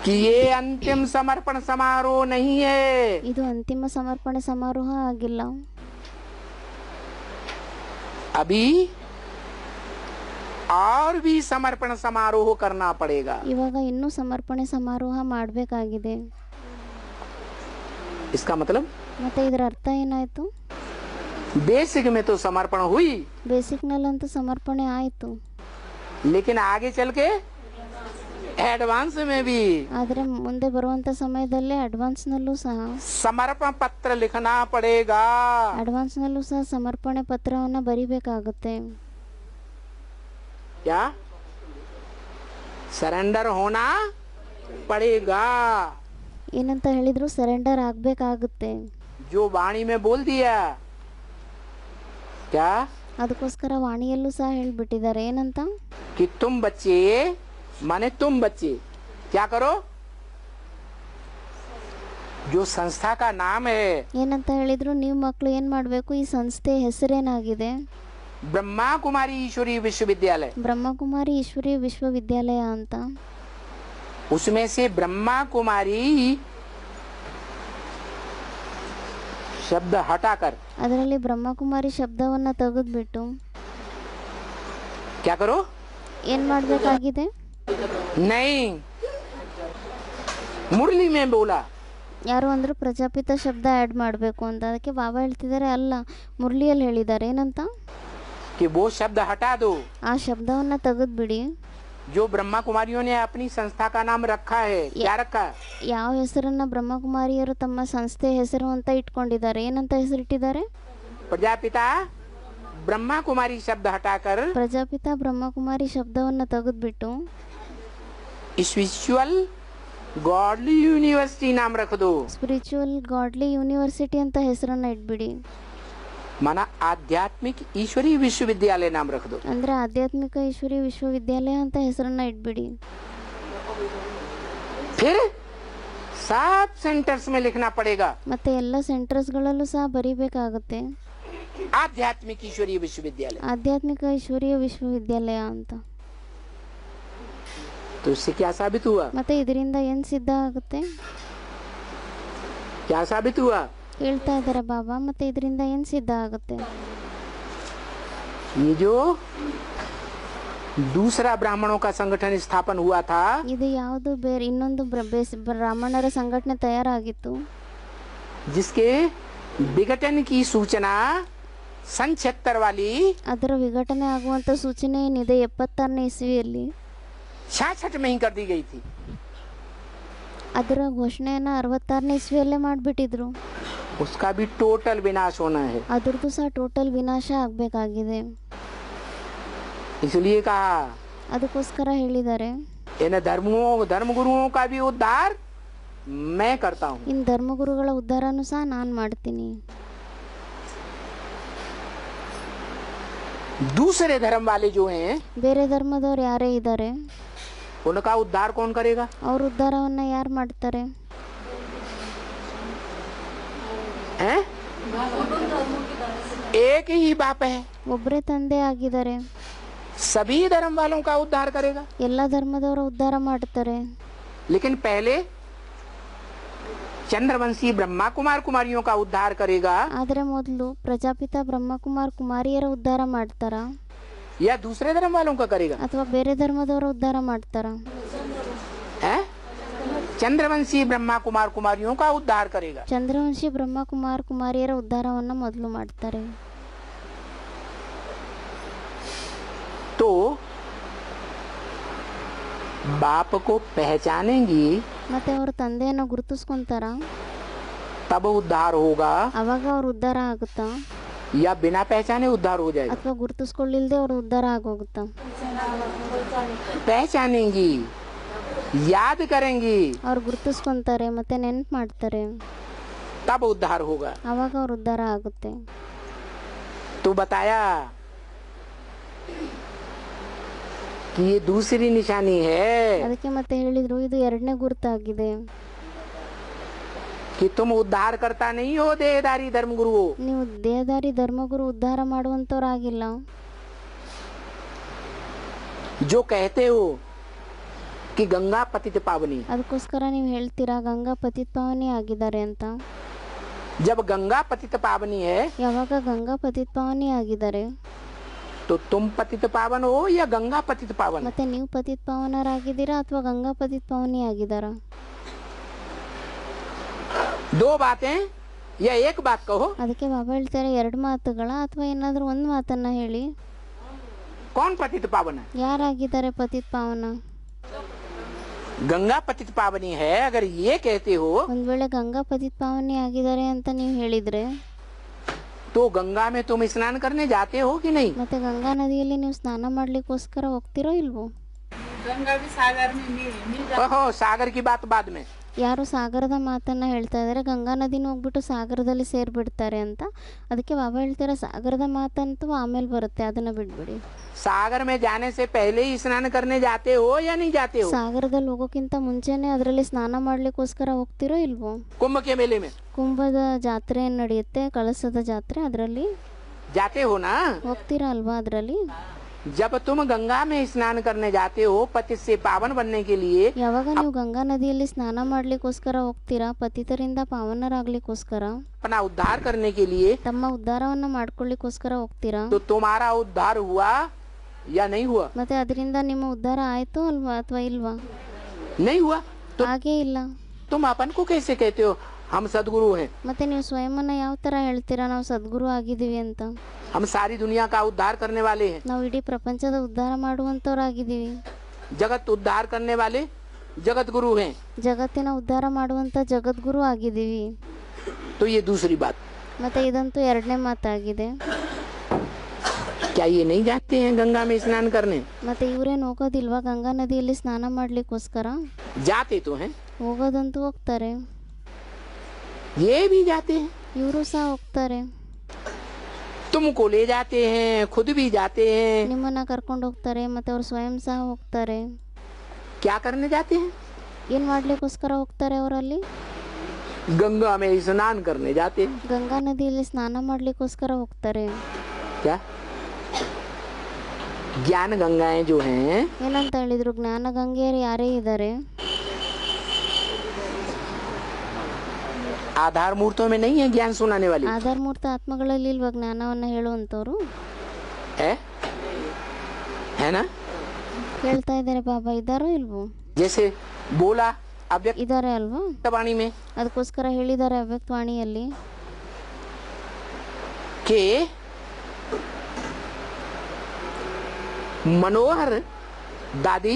कि ये अंतिम समर्पण समारोह नहीं है, ಇದು ಅಂತಿಮ ಸಮರ್ಪಣೆ ಸಮಾರೋಹ ಆಗಿಲ್ಲ, अभी और भी समर्पण समारोह करना पड़ेगा. ಇವಾಗ ಇನ್ನೂ ಸಮರ್ಪಣೆ ಸಮಾರೋಹ ಮಾಡಬೇಕಾಗಿದೆ. इसका मतलब ಮತ್ತೆ ಇದರ ಅರ್ಥ ಏನಾಯ್ತು? बेसिक में तो समर्पण हुई, ಬೇಸಿಕ್ನಲ್ಲಂತೂ ಸಮರ್ಪಣೆ ಆಯಿತು, लेकिन आगे चल के एडवांस में भी ಆದರೆ ಮುಂದೆ ಬರುವಂಥ ಸಮಯದಲ್ಲಿ ಅಡ್ವಾನ್ಸ್ನಲ್ಲೂ ಸಹ समर्पण पत्र लिखना पड़ेगा. ಅಡ್ವಾನ್ಸ್ನಲ್ಲೂ ಸಹ ಸಮರ್ಪಣೆ ಪತ್ರವನ್ನು ಬರಿಬೇಕಾಗುತ್ತೆ. क्या सरेंडर होना पड़ेगा. ಏನಂತ ಹೇಳಿದ್ರು? ಸರೆಂಡರ್ ಆಗಬೇಕಾಗುತ್ತೆ. जो वाणी में बोल दिया, क्या ಅದಕ್ಕೋಸ್ಕರ ವಾಣಿಯಲ್ಲೂ ಸಹ ಹೇಳ್ಬಿಟ್ಟಿದ್ದಾರೆ ಏನಂತ? कि तुम बच्चे माने तुम बच्चे क्या करो, जो संस्था का नाम है ಏನಂತ ಹೇಳಿದ್ರು? ನೀವು ಮಕ್ಕಳು ಏನು ಮಾಡಬೇಕು? ಈ ಸಂಸ್ಥೆ ಹೆಸರೇನಾಗಿದೆ? ब्रह्मा कुमारी ईश्वरी विश्वविद्यालय, ಬ್ರಹ್ಮಕುಮಾರಿ ಈಶ್ವರಿ ವಿಶ್ವವಿದ್ಯಾಲಯ ಅಂತ. उसमें से ब्रह्मा कुमारी शब्द हटाकर ಅದರಲ್ಲಿ ಬ್ರಹ್ಮಕುಮಾರಿ ಶಬ್ದವನ್ನು ತೆಗೆದುಬಿಟ್ಟು क्या करो, ಏನು ಮಾಡಬೇಕಾಗಿದೆ? नहीं मुरली में बोला, ಯಾರು ಅಂದರೂ ಪ್ರಜಾಪಿತ ಶಬ್ದ ಆ್ಯಡ್ ಮಾಡಬೇಕು ಅಂತ. ಅದಕ್ಕೆ ಬಾಬಾ ಹೇಳ್ತಿದ್ದಾರೆ, ಅಲ್ಲ, ಮುರಳಿಯಲ್ಲಿ ಹೇಳಿದ್ದಾರೆ ಏನಂತ? कि वो शब्द हटा दो ಆ ಶಬ್ದವನ್ನು ತೆಗೆದುಬಿಡಿ. जो ब्रह्मा कुमारियों ने अपनी संस्था का नाम रखा है. क्या रखा? ಯಾವ ಹೆಸರನ್ನು ಬ್ರಹ್ಮಕುಮಾರಿಯರು ತಮ್ಮ ಸಂಸ್ಥೆ ಹೆಸರು ಅಂತ ಇಟ್ಕೊಂಡಿದ್ದಾರೆ? ಏನಂತ ಹೆಸರಿಟ್ಟಿದ್ದಾರೆ? प्रजापिता ब्रह्मा कुमारी शब्द हटाकर ಪ್ರಜಾಪಿತ ಬ್ರಹ್ಮಕುಮಾರಿ ಶಬ್ದವನ್ನು ತೆಗೆದುಬಿಟ್ಟು स्पिरिचुअल गॉडली यूनिवर्सिटी नाम रख दो. ಸ್ಪಿರಿಚುವಲ್ ಗಾಡ್ಲಿ ಯೂನಿವರ್ಸಿಟಿ ಅಂತ ಹೆಸರನ್ನು ಇಟ್ಬಿಡಿ. माना आध्यात्मिक ईश्वरी विश्वविद्यालय नाम रख दो. ಅಂದರೆ ಆಧ್ಯಾತ್ಮಿಕ ಈಶ್ವರಿ ವಿಶ್ವವಿದ್ಯಾಲಯ ಅಂತ ಹೆಸರನ್ನು ಇಟ್ಬಿಡಿ. फिर सब सेंटर्स में लिखना पड़ेगा ಮತ್ತೆ ಎಲ್ಲ ಸೆಂಟರ್ಸ್ಗಳಲ್ಲೂ ಸಹ ಬರೀಬೇಕಾಗುತ್ತೆ आध्यात्मिक ईश्वरीय विश्वविद्यालय. ಆಧ್ಯಾತ್ಮಿಕ ಈಶ್ವರೀಯ ವಿಶ್ವವಿದ್ಯಾಲಯ ಅಂತ. तो इससे क्या साबित हुआ? ಮತ್ತೆ ಇದರಿಂದ ಏನು ಸಿದ್ಧ ಆಗುತ್ತೆ? क्या साबित हुआ? ಹೇಳ್ತಾ ಇದ್ದಾರೆ ಬಾಬಾ, ಮತ್ತೆ ಇದರಿಂದ ಏನು ಸಿದ್ಧ ಆಗುತ್ತೆ? ये जो दूसरा ब्राह्मणों का संगठन स्थापन हुआ था, ಇದು ಯಾವುದು ಬೇರೆ ಇನ್ನೊಂದು ಬ್ರಾಹ್ಮಣರ ಸಂಘಟನೆ ತಯಾರಾಗಿತ್ತು, जिसके विघटन की सूचना सन 76 वाली ಅದರ ವಿಘಟನೆ ಆಗುವಂಥ ಸೂಚನೆ ಏನಿದೆ 76ನೇ ಇಸ್ವಿಯಲ್ಲಿ 66 में ही कर दी गई थी. ಅದರ ಘೋಷಣೆಯನ್ನು 66ನೇ ಇಸ್ವಿಯಲ್ಲೇ ಮಾಡಿಬಿಟ್ಟಿದ್ರು. उसका भी टोटल विनाश होना है. ಅದ್ರದ್ದು ಸಹ ಟೋಟಲ್ ವಿನಾಶ ಆಗಬೇಕಾಗಿದೆ. इसलिए कहा ಅದಕ್ಕೋಸ್ಕರ ಹೇಳಿದ್ದಾರೆ, इन धर्मगुरुओं का भी उद्धार मैं करता हूँ. ಇನ್ನು ಧರ್ಮಗುರುಗಳ ಉದ್ಧಾರನೂ ಸಹ ನಾನು ಮಾಡ್ತೀನಿ. दूसरे धर्म वाले जो हैं ಬೇರೆ ಧರ್ಮದವ್ರು ಯಾರೇ ಇದ್ದಾರೆ, उनका उद्धार कौन करेगा? ಅವ್ರ ಉದ್ಧಾರವನ್ನು ಯಾರು ಮಾಡ್ತಾರೆ? हैं? एक ही बाप है, ಒಬ್ಬರೇ ತಂದೆ ಆಗಿದ್ದಾರೆ, सभी धर्म वालों का उद्धार करेगा. ಎಲ್ಲ ಧರ್ಮದವರ ಉದ್ಧಾರ ಮಾಡ್ತಾರೆ. लेकिन पहले चंद्रवंशी ब्रह्मा कुमार कुमारियों का उद्धार करेगा ಆದರೆ ಮೊದಲು ಪ್ರಜಾಪಿತ ಬ್ರಹ್ಮಕುಮಾರ್ ಕುಮಾರಿಯರ ಉದ್ಧಾರ ಮಾಡ್ತಾರಾ या दूसरे धर्म वालों का करेगा? ಅಥವಾ ಬೇರೆ ಧರ್ಮದವರ ಉದ್ಧಾರ ಮಾಡ್ತಾರಾ? हैं? चंद्रवंशी ब्रह्मा कुमार कुमारियों का उद्धार करेगा. ಚಂದ್ರವಂಶಿ ಬ್ರಹ್ಮಕುಮಾರ್ ಕುಮಾರಿಯರ ಉದ್ಧಾರವನ್ನು ಮೊದಲು ಮಾಡ್ತಾರೆ. तो बाप को पहचानेंगी ಮತ್ತೆ ಅವರು ತಂದೆಯನ್ನು ಗುರುತಿಸ್ಕೊಂತಾರ, तब उद्धार होगा, ಅವಾಗ ಅವ್ರ ಉದ್ಧಾರ ಆಗುತ್ತಾ? या बिना पहचाने उद्धार हो जाएगा? ಅಥವಾ ಗುರುತಿಸ್ಕೊಳ್ಳಿಲ್ದೆ ಅವ್ರ ಉದ್ಧಾರ ಆಗೋಗುತ್ತಾ? पहचानेंगी, याद करेंगी, ಅವ್ರು ಗುರುತಿಸ್ಕೊಂತಾರೆ ಮತ್ತೆ ನೆನಪು ಮಾಡ್ತಾರೆ, तब उद्धार होगा. ಅವಾಗ ಅವ್ರ ಉದ್ಧಾರ ಆಗುತ್ತೆ. तो बताया कि ये दूसरी निशानी है ಅದಕ್ಕೆ ಮತ್ತೆ ಹೇಳಿದ್ರು ಇದು ಎರಡನೇ ಗುರುತಾಗಿದೆ. कि तुम उद्धार करता नहीं हो देहधारी धर्मगुरु, ನೀವು ದೇಹದಾರಿ ಧರ್ಮಗುರು ಉದ್ಧಾರ ಮಾಡುವಂತವರಾಗಿಲ್ಲ. जो कहते हो कि गंगा पतित पावनी. ಅದಕ್ಕೋಸ್ಕರ ನೀವು ಹೇಳ್ತೀರಾ ಗಂಗಾ ಪತಿತ ಪಾವನಿ ಆಗಿದ್ದಾರೆ ಅಂತ. जब गंगा पतित पावनी है ಯಾವಾಗ ಗಂಗಾ ಪತಿತ ಪಾವನಿ ಆಗಿದ್ದಾರೆ तो तुम पतित पावन हो या गंगा पतित पावन? ಮತ್ತೆ ನೀವು ಪತಿತ ಪಾವನರಾಗಿದ್ದೀರಾ ಅಥವಾ ಗಂಗಾ ಪತಿತ ಪಾವನಿ ಆಗಿದ್ದಾರಾ? दो बातें या एक बात कहो. ಅದಕ್ಕೆ ಬಾಬಾ ಹೇಳ್ತಾರೆ ಎರಡು ಮಾತುಗಳ ಅಥವಾ ಏನಾದರೂ ಒಂದು ಮಾತನ್ನ ಹೇಳಿ. कौन पतित पावन है? ಯಾರಾಗಿದ್ದಾರೆ ಪತಿತ ಪಾವನ? गंगा पतित पावनी है अगर ये कहते हो ಒಂದ್ ವೇಳೆ ಗಂಗಾ ಪತಿತ ಪಾವನಿ ಆಗಿದ್ದಾರೆ ಅಂತ ನೀವು ಹೇಳಿದ್ರೆ तो गंगा में तुम स्नान करने जाते हो कि नहीं? ಮತ್ತೆ ಗಂಗಾ ನದಿಯಲ್ಲಿ ನೀವು ಸ್ನಾನ ಮಾಡ್ಲಿಕ್ಕೋಸ್ಕರ ಹೋಗ್ತಿರೋ ಇಲ್ವೋ? ओहो, सागर की बात बाद में. ಯಾರು ಸಾಗರದ ಮಾತನ್ನ ಹೇಳ್ತಾ ಇದ್ದಾರೆ ಗಂಗಾ ನದಿನ ಹೋಗ್ಬಿಟ್ಟು ಸಾಗರದಲ್ಲಿ ಸೇರ್ಬಿಡ್ತಾರೆ ಅಂತ. ಅದಕ್ಕೆ ಬಾಬಾ ಹೇಳ್ತಾರೆ ಸಾಗರದ ಮಾತಂತೂ ಆಮೇಲೆ ಬರುತ್ತೆ, ಅದನ್ನ ಬಿಡ್ಬಿಡಿ. सागर में जाने से पहले ही स्नान करने जाते हो या नहीं जाते हो? ಸಾಗರದಲ್ಲಿ ಹೋಗೋಕ್ಕಿಂತ ಮುಂಚೆನೆ ಅದರಲ್ಲಿ ಸ್ನಾನ ಮಾಡ್ಲಿಕ್ಕೋಸ್ಕರ ಹೋಗ್ತಿರೋ ಇಲ್ವೋ? कुंभ के मेले में ಕುಂಭದ ಜಾತ್ರೆ ನಡೆಯುತ್ತೆ, ಕಳಸದ ಜಾತ್ರೆ, ಅದರಲ್ಲಿ जाते हो ना? ಹೋಗ್ತೀರಾ ಅಲ್ವಾ? ಅದರಲ್ಲಿ जब तुम गंगा में स्नान करने जाते हो पतित से पावन बनने के लिए, ಯಾವಾಗ ನೀವು ಗಂಗಾ ನದಿಯಲ್ಲಿ ಸ್ನಾನ ಮಾಡ್ಲಿಕ್ಕೋಸ್ಕರ ಹೋಗ್ತೀರಾ ಪತಿತರಿಂದ ಪಾವನರಾಗ್ಲಿಕ್ಕೋಸ್ಕರ, अपना उद्धार करने के लिए, ತಮ್ಮ ಉದ್ಧಾರವನ್ನ ಮಾಡ್ಕೊಳ್ಳಿಕ್ಕೋಸ್ಕರ ಹೋಗ್ತೀರಾ. तो तुम्हारा उद्धार हुआ या नहीं हुआ? ಮತ್ತೆ ಅದರಿಂದ ನಿಮ್ಮ ಉದ್ಧಾರ ಆಯ್ತು ಅಲ್ವಾ ಅಥವಾ ಇಲ್ವಾ? नहीं हुआ तो ಹಾಗೇ ಇಲ್ಲ. तुम अपन को कैसे कहते हो हम सदगुरु हैं? ಮತ್ತೆ ನೀವು ಸ್ವಯಂನ ಯಾವ ತರ ಹೇಳ್ತೀರಾ ನಾವು ಸದ್ಗುರು ಆಗಿದ್ದೀವಿ ಅಂತ? हम सारी दुनिया का उद्धार करने वाले हैं. ನಾವು ಇಡೀ ಪ್ರಪಂಚದ ಉದ್ಧಾರ ಮಾಡುವಂತವರಾಗಿದ್ದೀವಿ. जगत उद्धार करने वाले जगत गुरु हैं. ಜಗತ್ತಿನ ಉದ್ಧಾರ ಮಾಡುವಂತ ಜಗದ್ಗುರು ಆಗಿದ್ದೀವಿ. तो ये दूसरी बात. ಮತ್ತೆ ಇದಂತೂ ಎರಡನೇ ಮಾತಾಗಿದೆ. क्या ये नहीं जाते हैं गंगा में स्नान करने? ಮತ್ತೆ ಇವ್ರೇನು ಹೋಗೋದಿಲ್ವಾ ಗಂಗಾ ನದಿಯಲ್ಲಿ ಸ್ನಾನ ಮಾಡ್ಲಿಕ್ಕೋಸ್ಕರ? जाते तो हैं, ಹೋಗೋದಂತೂ ಹೋಗ್ತಾರೆ, ये भी जाते हैं, ಇವರು ಸಹ ಹೋಗ್ತಾರೆ. तुमको ले जाते हैं, खुद भी जाते हैं. ನಿಮ್ಮನ್ನ ಕರ್ಕೊಂಡು ಹೋಗ್ತಾರೆ ಮತ್ತೆ ಅವ್ರು ಸ್ವಯಂ ಸಹ ಹೋಗ್ತಾರೆ. क्या करने जाते हैं? ಏನ್ ಮಾಡ್ಲಿಕ್ಕೋಸ್ಕರ ಹೋಗ್ತಾರೆ ಅವರಲ್ಲಿ? गंगा में स्नान करने जाते हैं. ಗಂಗಾ ನದಿಯಲ್ಲಿ ಸ್ನಾನ ಮಾಡ್ಲಿಕ್ಕೋಸ್ಕರ ಹೋಗ್ತಾರೆ. क्या ज्ञान गंगाएं जो हैं ಏನಂತ ಹೇಳಿದ್ರು? ಜ್ಞಾನ ಗಂಗೆಯರು ಯಾರೇ ಇದ್ದಾರೆ आधार मूर्तों में नहीं है ज्ञान सुनाने वाली. ಆಧಾರ ಮೂರ್ತ ಆತ್ಮಗಳಲ್ಲಿ ಇಲ್ವಾ ಜ್ಞಾನವನ್ನ ಹೇಳುವಂತವ್ರು? है ना? ಹೇಳ್ತಾ ಇದ್ದಾರೆ ಬಾಬಾ, ಇದಾರೋ ಇಲ್ವೋ? जैसे बोला अव्यक्त ಇದಾರೆ ಅಲ್ವಾ? वाणी में ಅದಕ್ಕೋಸ್ಕರ ಹೇಳಿದ್ದಾರೆ ಅವ್ಯಕ್ತವಾಣಿಯಲ್ಲಿ कि मनोहर दादी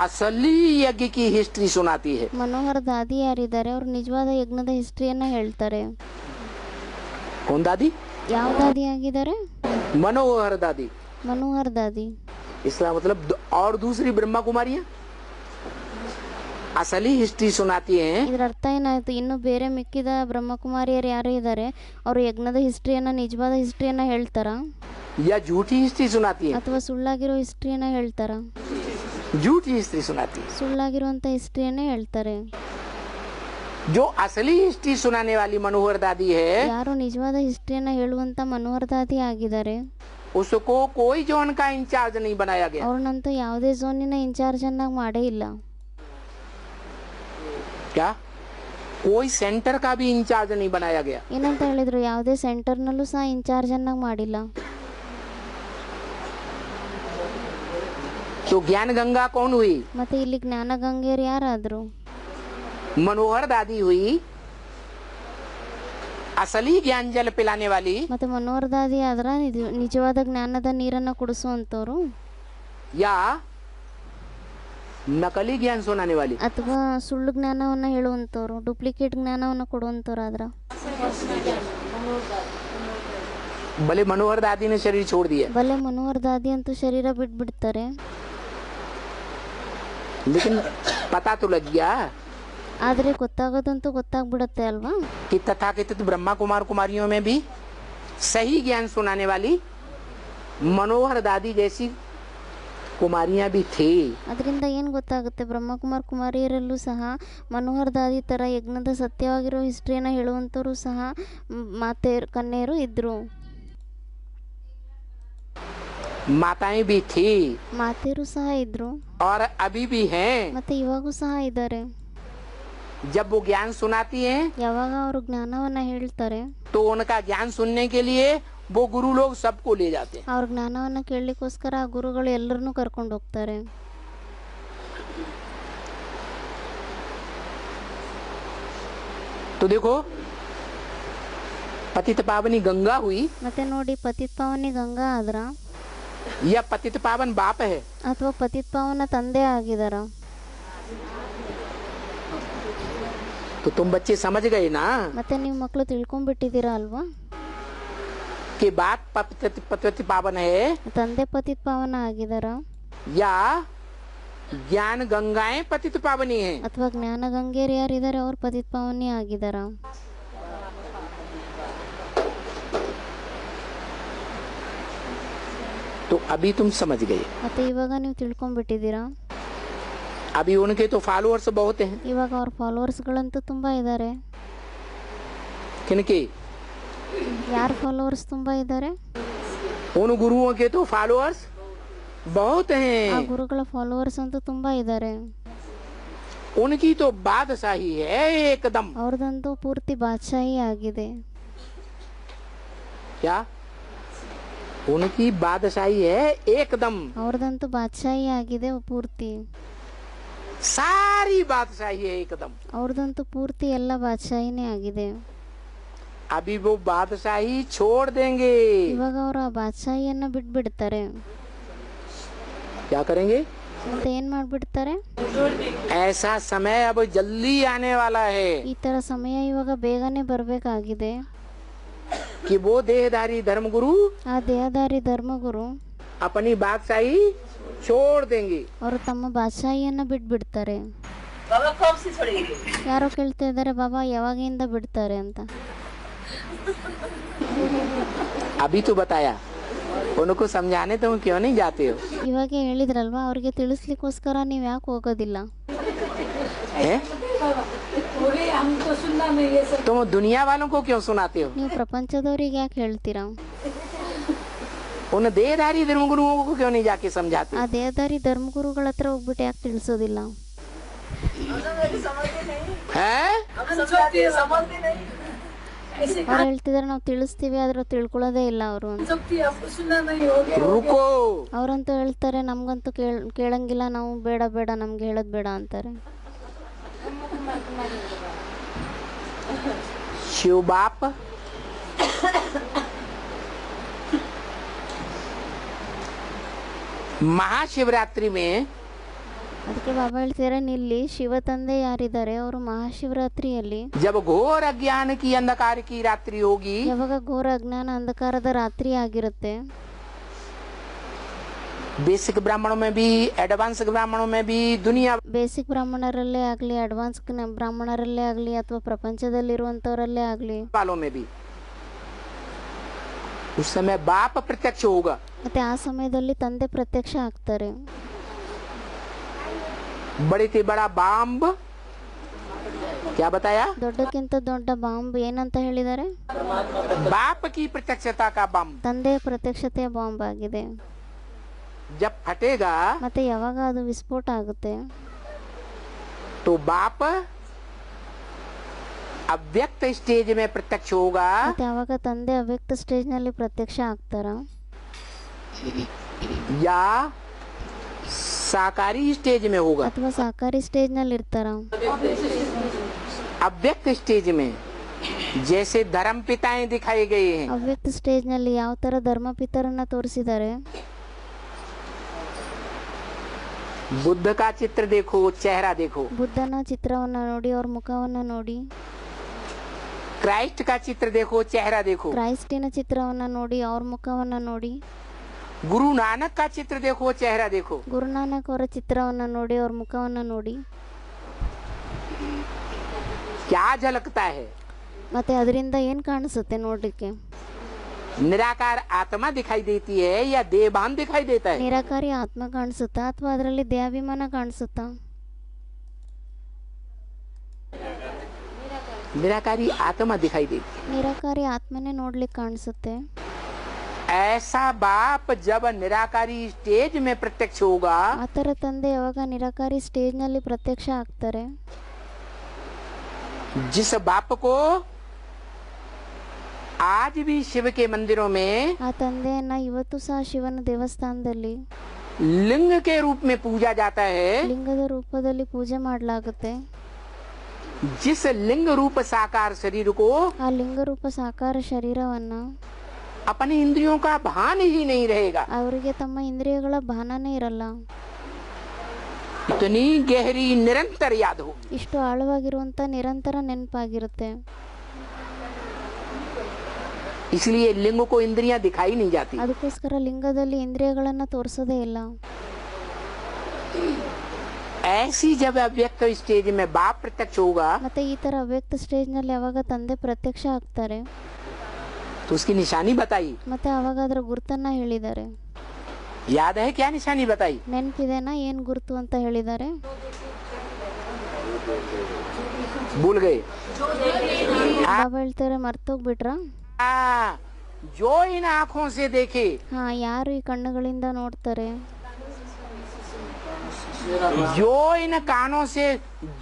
असली यज्ञ की हिस्ट्री सुनाती है. ಮನೋಹರ್ ದಾದಿ ಯಾರಿದ್ದಾರೆ ಅವ್ರು ನಿಜವಾದ ಯಜ್ಞದ ಹಿಸ್ಟ್ರಿಯನ್ನ ಹೇಳ್ತಾರೆ. कौन दादी? ಯಾವ ದಾದಿ ಆಗಿದ್ದಾರೆ? मनोहर दादी. ಮನೋಹರ್ ದಾದಿ. इसका मतलब और दूसरी ब्रह्मा कुमारियां असली हिस्ट्री सुनाती हैं. ಇದ್ರ ಅರ್ಥ ಏನಾಯ್ತು? ಇನ್ನು ಬೇರೆ ಮಿಕ್ಕಿದ ಬ್ರಹ್ಮಕುಮಾರಿಯರು ಯಾರು ಇದ್ದಾರೆ ಅವರು ಯಜ್ಞದ ಹಿಸ್ಟ್ರಿಯನ್ನ ನಿಜವಾದ ಹಿಸ್ಟ್ರಿಯನ್ನ ಹೇಳ್ತಾರ या झूठी हिस्ट्री सुनाती हैं? ಅಥವಾ ಸುಳ್ಳಾಗಿರೋ ಹಿಸ್ಟ್ರಿಯನ್ನ ಹೇಳ್ತಾರ? झूठी हिस्ट्री सुनाती है. ಸುಳ್ಳಾಗಿರುವಂತ ಹಿಸ್ಟ್ರಿಯನ್ನೇ ಹೇಳ್ತಾರೆ. जो असली हिस्ट्री सुनाने वाली मनोहर दादी है ಯಾರು ನಿಜವಾದ ಹಿಸ್ಟ್ರಿಯನ್ನ ಹೇಳುವಂತ ಮನೋಹರ್ ದಾದಿ ಆಗಿದ್ದಾರೆ उसको कोई जोन का इंचार्ज नहीं बनाया गया. ಅವ್ರನ್ನಂತೂ ಯಾವುದೇ ಝೋನಿನ ಇನ್ಚಾರ್ಜ್ ಅನ್ನಾಗಿ ಮಾಡೇ ಇಲ್ಲ. क्या कोई सेंटर का भी इंचार्ज नहीं बनाया गया. ಏನಂತ ಹೇಳಿದ್ರು? ಯಾವುದೇ ಸೆಂಟರ್ನಲ್ಲೂ ಸಹ ಇನ್ಚಾರ್ಜ್ ಅನ್ನಾಗಿ ಮಾಡಿಲ್ಲ. तो ज्ञान गंगा कौन हुई? ಮತ್ತೆ ಇಲ್ಲಿ ಜ್ಞಾನ ಗಂಗೆಯರು ಯಾರಾದ್ರು? मनोहर दादी हुई असली ज्ञान जल पिलाने वाली. ಮತ್ತೆ ಮನೋಹರ್ ದಾದಿ ಆದ್ರ ನಿಜವಾದ ಜ್ಞಾನದ ನೀರನ್ನ ಕುಡಿಸುವಂತವ್ರು, या नकली ज्ञान सुनाने वाली. ಅಥವಾ ಸುಳ್ಳು ಜ್ಞಾನವನ್ನ ಹೇಳುವಂತವ್ರು, ಡೂಪ್ಲಿಕೇಟ್ ಜ್ಞಾನವನ್ನ ಕೊಡುವಂತವ್ರು ಆದ್ರ? भले मनोहर दादी ने शरीर छोड़ दिया ಬಲೆ ಮನೋಹರ್ ದಾದಿ ಅಂತೂ ಶರೀರ ಬಿಟ್ಬಿಡ್ತಾರೆ, लेकिन पता तो लग गया ಆದ್ರೆ ಗೊತ್ತಾಗೋದಂತೂ ಗೊತ್ತಾಗ್ಬಿಡತ್ತೆ ಅಲ್ವಾ? कि तथाकथित ब्रह्मा कुमार कुमारियों में भी सही ज्ञान सुनाने वाली मनोहर दादी जैसी कुमारियां भी थी। ಅದರಿಂದ ಏನು ಗೊತ್ತಾಗುತ್ತೆ, ಬ್ರಹ್ಮಕುಮಾರ್ ಕುಮಾರಿಯರಲ್ಲೂ ಸಹ ಮನೋಹರ್ ದಾದಿ ಥರ ಯಜ್ಞದ ಸತ್ಯವಾಗಿರೋ ಹಿಸ್ಟ್ರಿಯನ್ನು ಹೇಳುವಂಥವ್ರು ಸಹ ಮಾತೆಯರು ಕನ್ಯೆಯರು ಇದ್ದರು, माताएं भी थी ಮಾತೆಯರು ಸಹ ಇದ್ದರು, और अभी भी हैं। ಮತ್ತು ಇವಾಗೂ ಸಹ ಇದ್ದಾರೆ. जब वो ज्ञान सुनाती हैं ಯಾವಾಗ ಅವರು ಜ್ಞಾನವನ್ನು ಹೇಳ್ತಾರೆ, तो उनका ज्ञान सुनने के लिए वो गुरु लोग सबको ले जाते हैं। ಅವ್ರ ಜ್ಞಾನವನ್ನು ಕೇಳಲಿಕ್ಕೋಸ್ಕರ ಆ ಗುರುಗಳು ಎಲ್ಲರನ್ನೂ ಕರ್ಕೊಂಡು ಹೋಗ್ತಾರೆ. तो देखो पतित पावनी गंगा हुई ಮತ್ತೆ ನೋಡಿ, ಪತಿತ್ ಪಾವನಿ ಗಂಗಾ ಆದ್ರ या पतित पावन बाप है। ಅಥವಾ ಪತಿತ್ ಪಾವನ ತಂದೆ ಆಗಿದಾರ. तो तुम बच्चे समझ गए ना ಮತ್ತೆ ನೀವು ಮಕ್ಕಳು ತಿಳ್ಕೊಂಡ್ಬಿಟ್ಟಿದ್ದೀರಾ ಅಲ್ವಾ, कि बाप पतित पावन है ತಂದೆ ಪತಿತ್ ಪಾವನ ಆಗಿದಾರ या ज्ञान गंगाएं पतित पावनी है। ಅಥವಾ ಜ್ಞಾನ ಗಂಗೆಯರು ಯಾರಿದ್ದಾರೆ ಅವ್ರು ಪತಿತ್ ಪಾವನಿ ಆಗಿದಾರ. तो अभी तुम समझ गए। ಮತ್ತೆ ಇವಾಗ ನೀವು ತಿಳ್ಕೊಂಡ್ಬಿಟ್ಟಿದ್ದೀರಾ. अभी उनके तो फॉलोअर्स बहुत हैं। ಇವಾಗ ಅವ್ರ ಫಾಲೋವರ್ಸ್ಗಳಂತೂ ತುಂಬ ಇದ್ದಾರೆ. किनके? ಯಾರ ಫಾಲೋವರ್ಸ್ ತುಂಬ ಇದ್ದಾರೆ? उन गुरुओं के तो फॉलोअर्स बहुत ಆ हैं। ಗುರುಗಳ ಫಾಲೋವರ್ಸ್ ಅಂತೂ ತುಂಬ ಇದ್ದಾರೆ. उनकी तो बादशाही है एकदम। ಅವ್ರದಂತೂ ಪೂರ್ತಿ ಬಾದಶಾಹಿ ಆಗಿದೆ. क्या? उनकी बादशाही है एकदम। ಅವ್ರದಂತೂ ಬಾದಶಾಹಿ ಆಗಿದೆ ಪೂರ್ತಿ. सारी बादशाही है एकदम। ಅವ್ರದಂತೂ ಪೂರ್ತಿ ಎಲ್ಲ ಬಾದಶಾಹಿನೇ ಆಗಿದೆ. अभी वो बादशाही छोड़ देंगे। ಇವಾಗ ಅವರು ಆ ಬಾದಶಾಹಿಯನ್ನ ಬಿಟ್ಬಿಡ್ತಾರೆ. क्या करेंगे? ಮತ್ತೆ ಏನ್ ಮಾಡ್ಬಿಡ್ತಾರೆ? ऐसा समय अब जल्दी आने वाला है ಈ ತರ ಸಮಯ ಇವಾಗ ಬೇಗನೆ ಬರಬೇಕಾಗಿದೆ. कि वो देहधारी धर्मगुरु ಆ ದೇಹಧಾರಿ ಧರ್ಮಗುರು अपनी बादशाही छोड़ देंगे। ಅವರು ತಮ್ಮ ಬಾದಶಾಹಿಯನ್ನ ಬಿಟ್ಬಿಡ್ತಾರೆ. ಯಾರೋ ಕೇಳ್ತಾ ಇದ್ದಾರೆ, ಬಾಬಾ ಯಾವಾಗಿಂದ ಬಿಡ್ತಾರೆ ಅಂತ. अभी तो बताया, उनको समझाने तुम क्यों नहीं जाते हो? ಇವಾಗ ಹೇಳಿದ್ರಲ್ವಾ, ಅವ್ರಿಗೆ ತಿಳಿಸ್ಲಿಕ್ಕೋಸ್ಕರ ನೀವು ಯಾಕೆ ಹೋಗೋದಿಲ್ಲ? हैं? तुम दुनिया वालों को क्यों सुनाते हो? ನೀವು ಪ್ರಪಂಚದವ್ರಿಗೆ ಯಾಕೆ ಹೇಳ್ತೀರಾ? उन देहधारी धर्मगुरुओं को क्यों नहीं जाके समझाते? ಆ ದೇಹಧಾರಿ ಧರ್ಮಗುರುಗಳ ಹತ್ರ ಹೋಗ್ಬಿಟ್ಟು ಯಾಕೆ ತಿಳಿಸೋದಿಲ್ಲ? हैं? ಅವ್ರು ಹೇಳ್ತಿದಾರೆ ನಾವು ತಿಳಿಸ್ತೀವಿ, ಆದ್ರೆ ತಿಳ್ಕೊಳ್ಳೋದೇ ಇಲ್ಲ ಅವರು. रुको, ಅವ್ರಂತೂ ಹೇಳ್ತಾರೆ ನಮ್ಗಂತೂ ಕೇಳಂಗಿಲ್ಲ, ನಾವು ಬೇಡ ಬೇಡ ನಮ್ಗೆ ಹೇಳೋದು ಬೇಡ ಅಂತಾರೆ. शिव बाप महाशिवरात्रि में ಅದಕ್ಕೆ ಬಾಬಾ ಹೇಳ್ತಿದಾರೆ, ಇಲ್ಲಿ ಶಿವ ತಂದೆ ಯಾರಿದ್ದಾರೆ ಅವರು ಮಹಾಶಿವರಾತ್ರಿಯಲ್ಲಿ जब घोर अज्ञान की अंधकार की रात्रि होगी ಯಾವಾಗ ಘೋರ ಅಜ್ಞಾನ ಅಂಧಕಾರದ ರಾತ್ರಿ ಆಗಿರುತ್ತೆ, बेसिक ब्राह्मणों में भी एडवांस ब्राह्मणों में भी दुनिया ಬೇಸಿಕ್ ಬ್ರಾಹ್ಮಣರಲ್ಲೇ ಆಗಲಿ, ಅಡ್ವಾನ್ಸ್ ಬ್ರಾಹ್ಮಣರಲ್ಲೇ ಆಗಲಿ, ಅಥವಾ ಪ್ರಪಂಚದಲ್ಲಿರುವಂಥವರಲ್ಲೇ ಆಗಲಿ, वालों में भी उस समय बाप प्रत्यक्ष होगा। ಮತ್ತೆ ಆ ಸಮಯದಲ್ಲಿ ತಂದೆ ಪ್ರತ್ಯಕ್ಷ ಆಗ್ತಾರೆ. बड़े से बड़ा बाम्ब क्या बताया? ದೊಡ್ಡಕ್ಕಿಂತ ದೊಡ್ಡ ಬಾಂಬ್ ಏನಂತ ಹೇಳಿದ್ದಾರೆ? बाप की प्रत्यक्षता का बम ತಂದೆಯ ಪ್ರತ್ಯಕ್ಷತೆಯ ಬಾಂಬ್ ಆಗಿದೆ. जब फटेगा ಮತ್ತೆ ಯಾವಾಗ ಅದು ವಿಸ್ಫೋಟ ಆಗುತ್ತೆ, तो बाप अव्यक्त स्टेज में प्रत्यक्ष होगा ಮತ್ತೆ ಯಾವಾಗ ತಂದೆ ಅವ್ಯಕ್ತ ಸ್ಟೇಜ್ ನಲ್ಲಿ ಪ್ರತ್ಯಕ್ಷ ಆಗ್ತಾರ, या साकारी स्टेज में होगा। ಅಥವಾ ಸಾಕಾರಿ ಸ್ಟೇಜ್ ನಲ್ಲಿ ಇರ್ತಾರ. अव्यक्त स्टेज में जैसे धर्म पिताएं दिखाए गए हैं, ಅವ್ಯಕ್ತ ಸ್ಟೇಜ್ ನಲ್ಲಿ ಯಾವ ತರ ಧರ್ಮಪಿತರನ್ನ ತೋರಿಸಿದ್ದಾರೆ. बुद्ध का चित्र देखो, चेहरा देखो। ಬುದ್ಧನ ಚಿತ್ರವನ್ನ ನೋಡಿ, ಅವ್ರ ಮುಖವನ್ನ ನೋಡಿ. क्राइस्ट का चित्र देखो, चेहरा देखो। ಕ್ರೈಸ್ಟಿನ ಚಿತ್ರವನ್ನ ನೋಡಿ, ಅವ್ರ ಮುಖವನ್ನ ನೋಡಿ. गुरु नानक का चित्र देखो, चेहरा देखो। ಗುರುನಾನಕ್ ಅವರ ಚಿತ್ರವನ್ನ ನೋಡಿ, ಅವ್ರ ಮುಖವನ್ನ ನೋಡಿ. क्या झलकता है? ಮತ್ತೆ ಅದರಿಂದ ಏನ್ ಕಾಣಿಸುತ್ತೆ ನೋಡ್ಲಿಕ್ಕೆ? निराकार आत्मा दिखाई देती है या देहभान दिखाई देता है? ನಿರಾಕಾರಿ ಆತ್ಮ ಕಾಣಿಸುತ್ತಾ ಅಥವಾ ಅದರಲ್ಲಿ ದೇಹಾಭಿಮಾನ ಕಾಣಿಸುತ್ತಾ? निराकारी आत्मा दिखाई देती ನಿರಾಕಾರಿ ಆತ್ಮನೇ ನೋಡ್ಲಿಕ್ಕೆ ಕಾಣಿಸುತ್ತೆ. है। ऐसा बाप जब निराकारी स्टेज में प्रत्यक्ष होगा, ಆ ಥರ ತಂದೆ ಯಾವಾಗ ನಿರಾಕಾರಿ ಸ್ಟೇಜ್ನಲ್ಲಿ ಪ್ರತ್ಯಕ್ಷ ಆಗ್ತಾರೆ, जिस बाप को आज भी शिव के मंदिरों में ಆ ತಂದೆಯನ್ನ ಇವತ್ತು ಸಹ ಶಿವನ ದೇವಸ್ಥಾನದಲ್ಲಿ लिंग के रूप में पूजा जाता है, ಲಿಂಗದ ರೂಪದಲ್ಲಿ ಪೂಜೆ ಮಾಡಲಾಗುತ್ತೆ. जिस लिंग रूप साकार शरीर को ಆ ಲಿಂಗರೂಪ ಸಾಕಾರ ಶರೀರವನ್ನ अपने इंद्रियों का भान ही नहीं रहेगा। ಅವರಿಗೆ ತಮ್ಮ ಇಂದ್ರಿಯಗಳ ಭಾನನೇ ಇರಲ್ಲ. इतनी गहरी निरंतर याद हो, ಇಷ್ಟು ಆಳವಾಗಿರುವಂತ ನಿರಂತರ ನೆನಪಾಗಿರುತ್ತೆ. इसलिए लिंग को इंद्रियां दिखाई नहीं जाती। ಅದಕ್ಕೋಸ್ಕರ ಲಿಂಗದಲ್ಲಿ ಇಂದ್ರಿಯಗಳನ್ನ ತೋರಿಸೋದೇ ಇಲ್ಲ. ऐसी जब अव्यक्त स्टेज में बाप प्रत्यक्ष होगा ಮತ್ತೆ ಈ ತರ ಅವ್ಯಕ್ತ ಸ್ಟೇಜ್ ನಲ್ಲಿ ಯಾವಾಗ ತಂದೆ ಪ್ರತ್ಯಕ್ಷ ಆಗ್ತಾರೆ, तो उसकी निशानी बताई। ಮತ್ತೆ ಅವಾಗ ಅದರ ಗುರುತನ್ನ ಹೇಳಿದ್ದಾರೆ. याद है क्या निशानी बताई? ನೆನಪಿದೆನಾ ಏನ್ ಗುರುತು ಅಂತ ಹೇಳಿದ್ದಾರೆ? भूल गए? ಬಾಬಾ ಹೇಳ್ತಾರೆ ಮರ್ತೋಗ್ಬಿಟ್ರಾ? जो इन आँखों से देखे, ಹಾ, ಯಾರು ಈ ಕಣ್ಣುಗಳಿಂದ ನೋಡ್ತಾರೆ, जो इन कानों से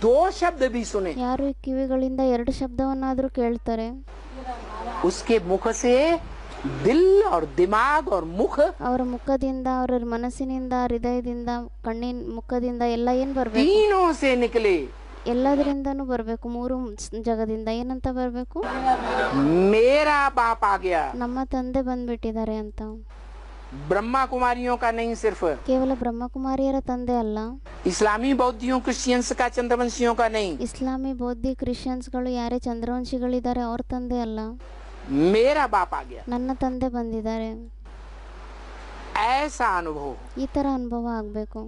दो शब्द भी सुने, ಯಾರು ಈ ಕಿವಿಗಳಿಂದ ಎರಡು ಶಬ್ದವನ್ನಾದ್ರೂ ಕೇಳ್ತಾರೆ, उसके मुख से दिल और दिमाग और मुख ಅವರ ಮುಖದಿಂದ, ಅವರ ಮನಸ್ಸಿನಿಂದ, ಹೃದಯದಿಂದ, ಕಣ್ಣಿನ ಮುಖದಿಂದ ಎಲ್ಲ ಏನ್ ಬರ್ಬೇಕು? तीनों से निकले ಎಲ್ಲದರಿಂದನೂ ಬರ್ಬೇಕು. ಮೂರು ಜಗದಿಂದ ಏನಂತ ಬರ್ಬೇಕು? मेरा बाप आ गया। ನಮ್ಮ ತಂದೆ ಬಂದ್ಬಿಟ್ಟಿದ್ದಾರೆ ಅಂತ. ब्रह्मा कुमारियों का नहीं, सिर्फ ಕೇವಲ ಬ್ರಹ್ಮಕುಮಾರಿಯರ ತಂದೆ ಅಲ್ಲ, इस्लामी बौद्धियों क्रिश्चियंस का, चंद्रवंशियों का नहीं, ಇಸ್ಲಾಮಿ ಬೌದ್ಧಿ ಕ್ರಿಶ್ಚಿಯನ್ಸ್ಗಳು ಯಾರೇ ಚಂದ್ರವಂಶಿಗಳಿದ್ದಾರೆ ಅವ್ರ ತಂದೆ ಅಲ್ಲ, मेरा बाप आ गया। ನನ್ನ ತಂದೆ ಬಂದಿದ್ದಾರೆ. ऐसा अनुभव ಈ ತರ ಅನುಭವ ಆಗ್ಬೇಕು.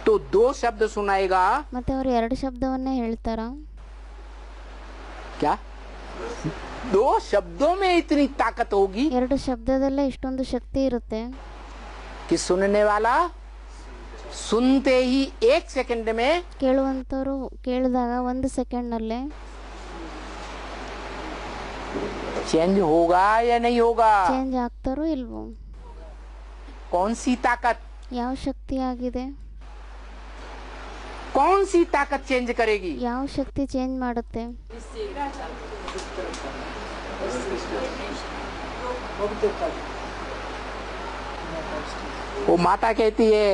तो दो शब्द सुनाएगा। ಮತ್ತೆ ಅವ್ರು ಎರಡು ಶಬ್ದವನ್ನೇ ಹೇಳ್ತಾರ. क्या दो शब्दों में इतनी ताकत होगी ಎರಡು ಶಬ್ದದಲ್ಲೇ ಇಷ್ಟೊಂದು ಶಕ್ತಿ ಇರುತ್ತೆ कि सुनने वाला सुनते ही एक सेकंड में ಕೇಳುವಂತವರು ಕೇಳಿದಾಗ ಒಂದು ಸೆಕೆಂಡ್ ನಲ್ಲೇ चेंज होगा या नहीं होगा? ಚೇಂಜ್ ಆಗ್ತಾರೋ ಇಲ್ವೋ? कौन सी ताकत, ಯಾವ ಶಕ್ತಿ ಆಗಿದೆ? कौन सी ताकत चेंज करेगी? ಯಾವ ಶಕ್ತಿ ಚೇಂಜ್ ಮಾಡುತ್ತೆ? वो माता कहती है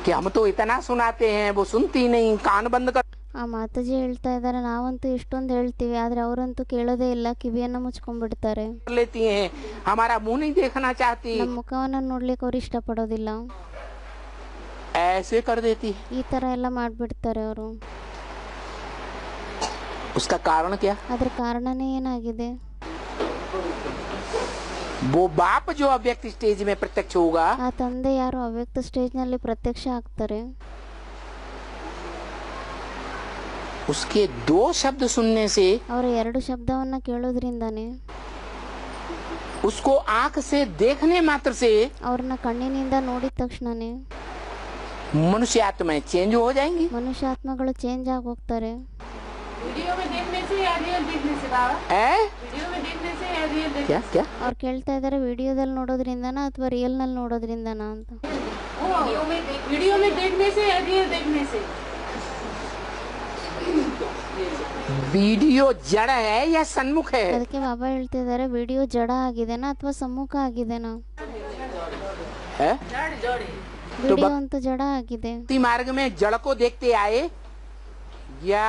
कि हम तो इतना सुनाते हैं, वो सुनती नहीं, कान बंद कर ಆ ಮಾತಾಜಿ ಹೇಳ್ತಾ ಇದ್ದಾರೆ, ನಾವಂತೂ ಇಷ್ಟೊಂದು ಹೇಳ್ತೀವಿ ಆದ್ರೆ ಅವರಂತೂ ಕೇಳೋದೇ ಇಲ್ಲ, ಕಿವಿಯನ್ನ ಮುಚ್ಕೊಂಡ್ಬಿಡ್ತಾರೆ. लेती हैं, हमारा मुंह नहीं देखना चाहती, ನಮ್ಮ ಮುಖವನ್ನ ನೋಡ್ಲಿಕ್ಕೆ ಅವ್ರು ಇಷ್ಟಪಡೋದಿಲ್ಲ. ऐसे कर देती है। ಈ ತರ ಎಲ್ಲ ಮಾಡ್ಬಿಡ್ತಾರೆ ಅವರು. उसका कारण क्या? ಅದ್ರ ಕಾರಣನೇ ಏನಾಗಿದೆ? वो बाप जो अव्यक्त स्टेज में प्रत्यक्ष होगा, ಆ ತಂದೆ ಯಾರು ಅವ್ಯಕ್ತ ಸ್ಟೇಜ್ ನಲ್ಲಿ ಪ್ರತ್ಯಕ್ಷ ಆಗ್ತಾರೆ, उसके दो शब्द सुनने से, ಅವರ ಎರಡು शब्दವನ್ನ ಕೇಳೋದ್ರಿಂದಾನೆ, उसको आंख से देखने मात्र से ಅವ್ರನ್ನ ಕಣ್ಣಿನಿಂದ ನೋಡಿದ ತಕ್ಷಣನೇ मनुष्य आत्माएं चेंज हो जाएंगी। ಮನುಷ್ಯಾತ್ಮಗಳು ಚೇಂಜ್ ಆಗಿ ಹೋಗ್ತಾರೆ. वीडियो में देखने से या रियल देखने से बाबा? है वीडियो में देखने से या रियल देखने क्या क्या? ಅವ್ರು ಕೇಳ್ತಾ ಇದ್ದಾರೆ ವಿಡಿಯೋದಲ್ಲಿ ನೋಡೋದ್ರಿಂದನಾ ಅಥವಾ ರಿಯಲ್ ನಲ್ಲಿ ನೋಡೋದ್ರಿಂದನಾ ಅಂತ. वीडियो में देखने से या रियल देखने से? वीडियो जड़ है या सन्मुख है? ಅದಕ್ಕೆ ಬಾಬಾ ಹೇಳ್ತಿದ್ದಾರೆ ವಿಡಿಯೋ ಜಡ ಆಗಿದೆನಾ ಅಥವಾ ಸಮ್ಮುಖ ಆಗಿದೆನಾ? है? ವಿಡಿಯೋ ಅಂತೂ ಜಡ ಆಗಿದೆ. भक्ति मार्ग में जड़ को देखते आए या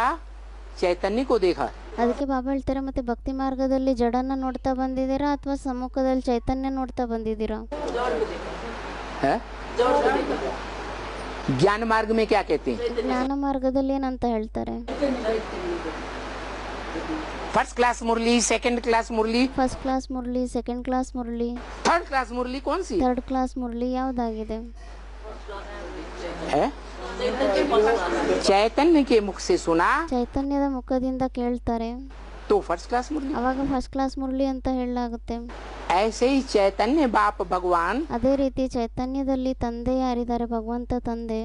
चैतन्य को देखा? ಅದಕ್ಕೆ ಬಾಬಾ ಹೇಳ್ತಾರೆ ಮತ್ತೆ ಭಕ್ತಿ ಮಾರ್ಗದಲ್ಲಿ ಜಡನ್ನ ನೋಡ್ತಾ ಬಂದಿದ್ದೀರಾ ಅಥವಾ ಸಮ್ಮುಖದಲ್ಲಿ ಚೈತನ್ಯ ನೋಡ್ತಾ ಬಂದಿದ್ದೀರಾ? है? ज्ञान मार्ग में क्या कहते हैं? ಜ್ಞಾನ ಮಾರ್ಗದಲ್ಲಿ ಏನಂತ ಹೇಳ್ತಾರೆ? First class Murli, second class Murli, first class Murali, second class Murali, third class Murli कौन सी ಥರ್ಡ್ ಕ್ಲಾಸ್ ಮುರಳಿ ಯಾವ್ದಾಗಿದೆ? है? चैतन्य के मुख से सुना, ಚೈತನ್ಯದ ಮುಖದಿಂದ ಕೇಳ್ತಾರೆ, तो फर्स्ट क्लास मुरली। ಅವಾಗ ಫಸ್ಟ್ ಕ್ಲಾಸ್ ಮುರಳಿ ಅಂತ ಹೇಳಲಾಗುತ್ತೆ. ऐसे ही चैतन्य बाप भगवान ಅದೇ ರೀತಿ ಚೈತನ್ಯದಲ್ಲಿ ತಂದೆ ಯಾರಿದ್ದಾರೆ, ಭಗವಂತ ತಂದೆ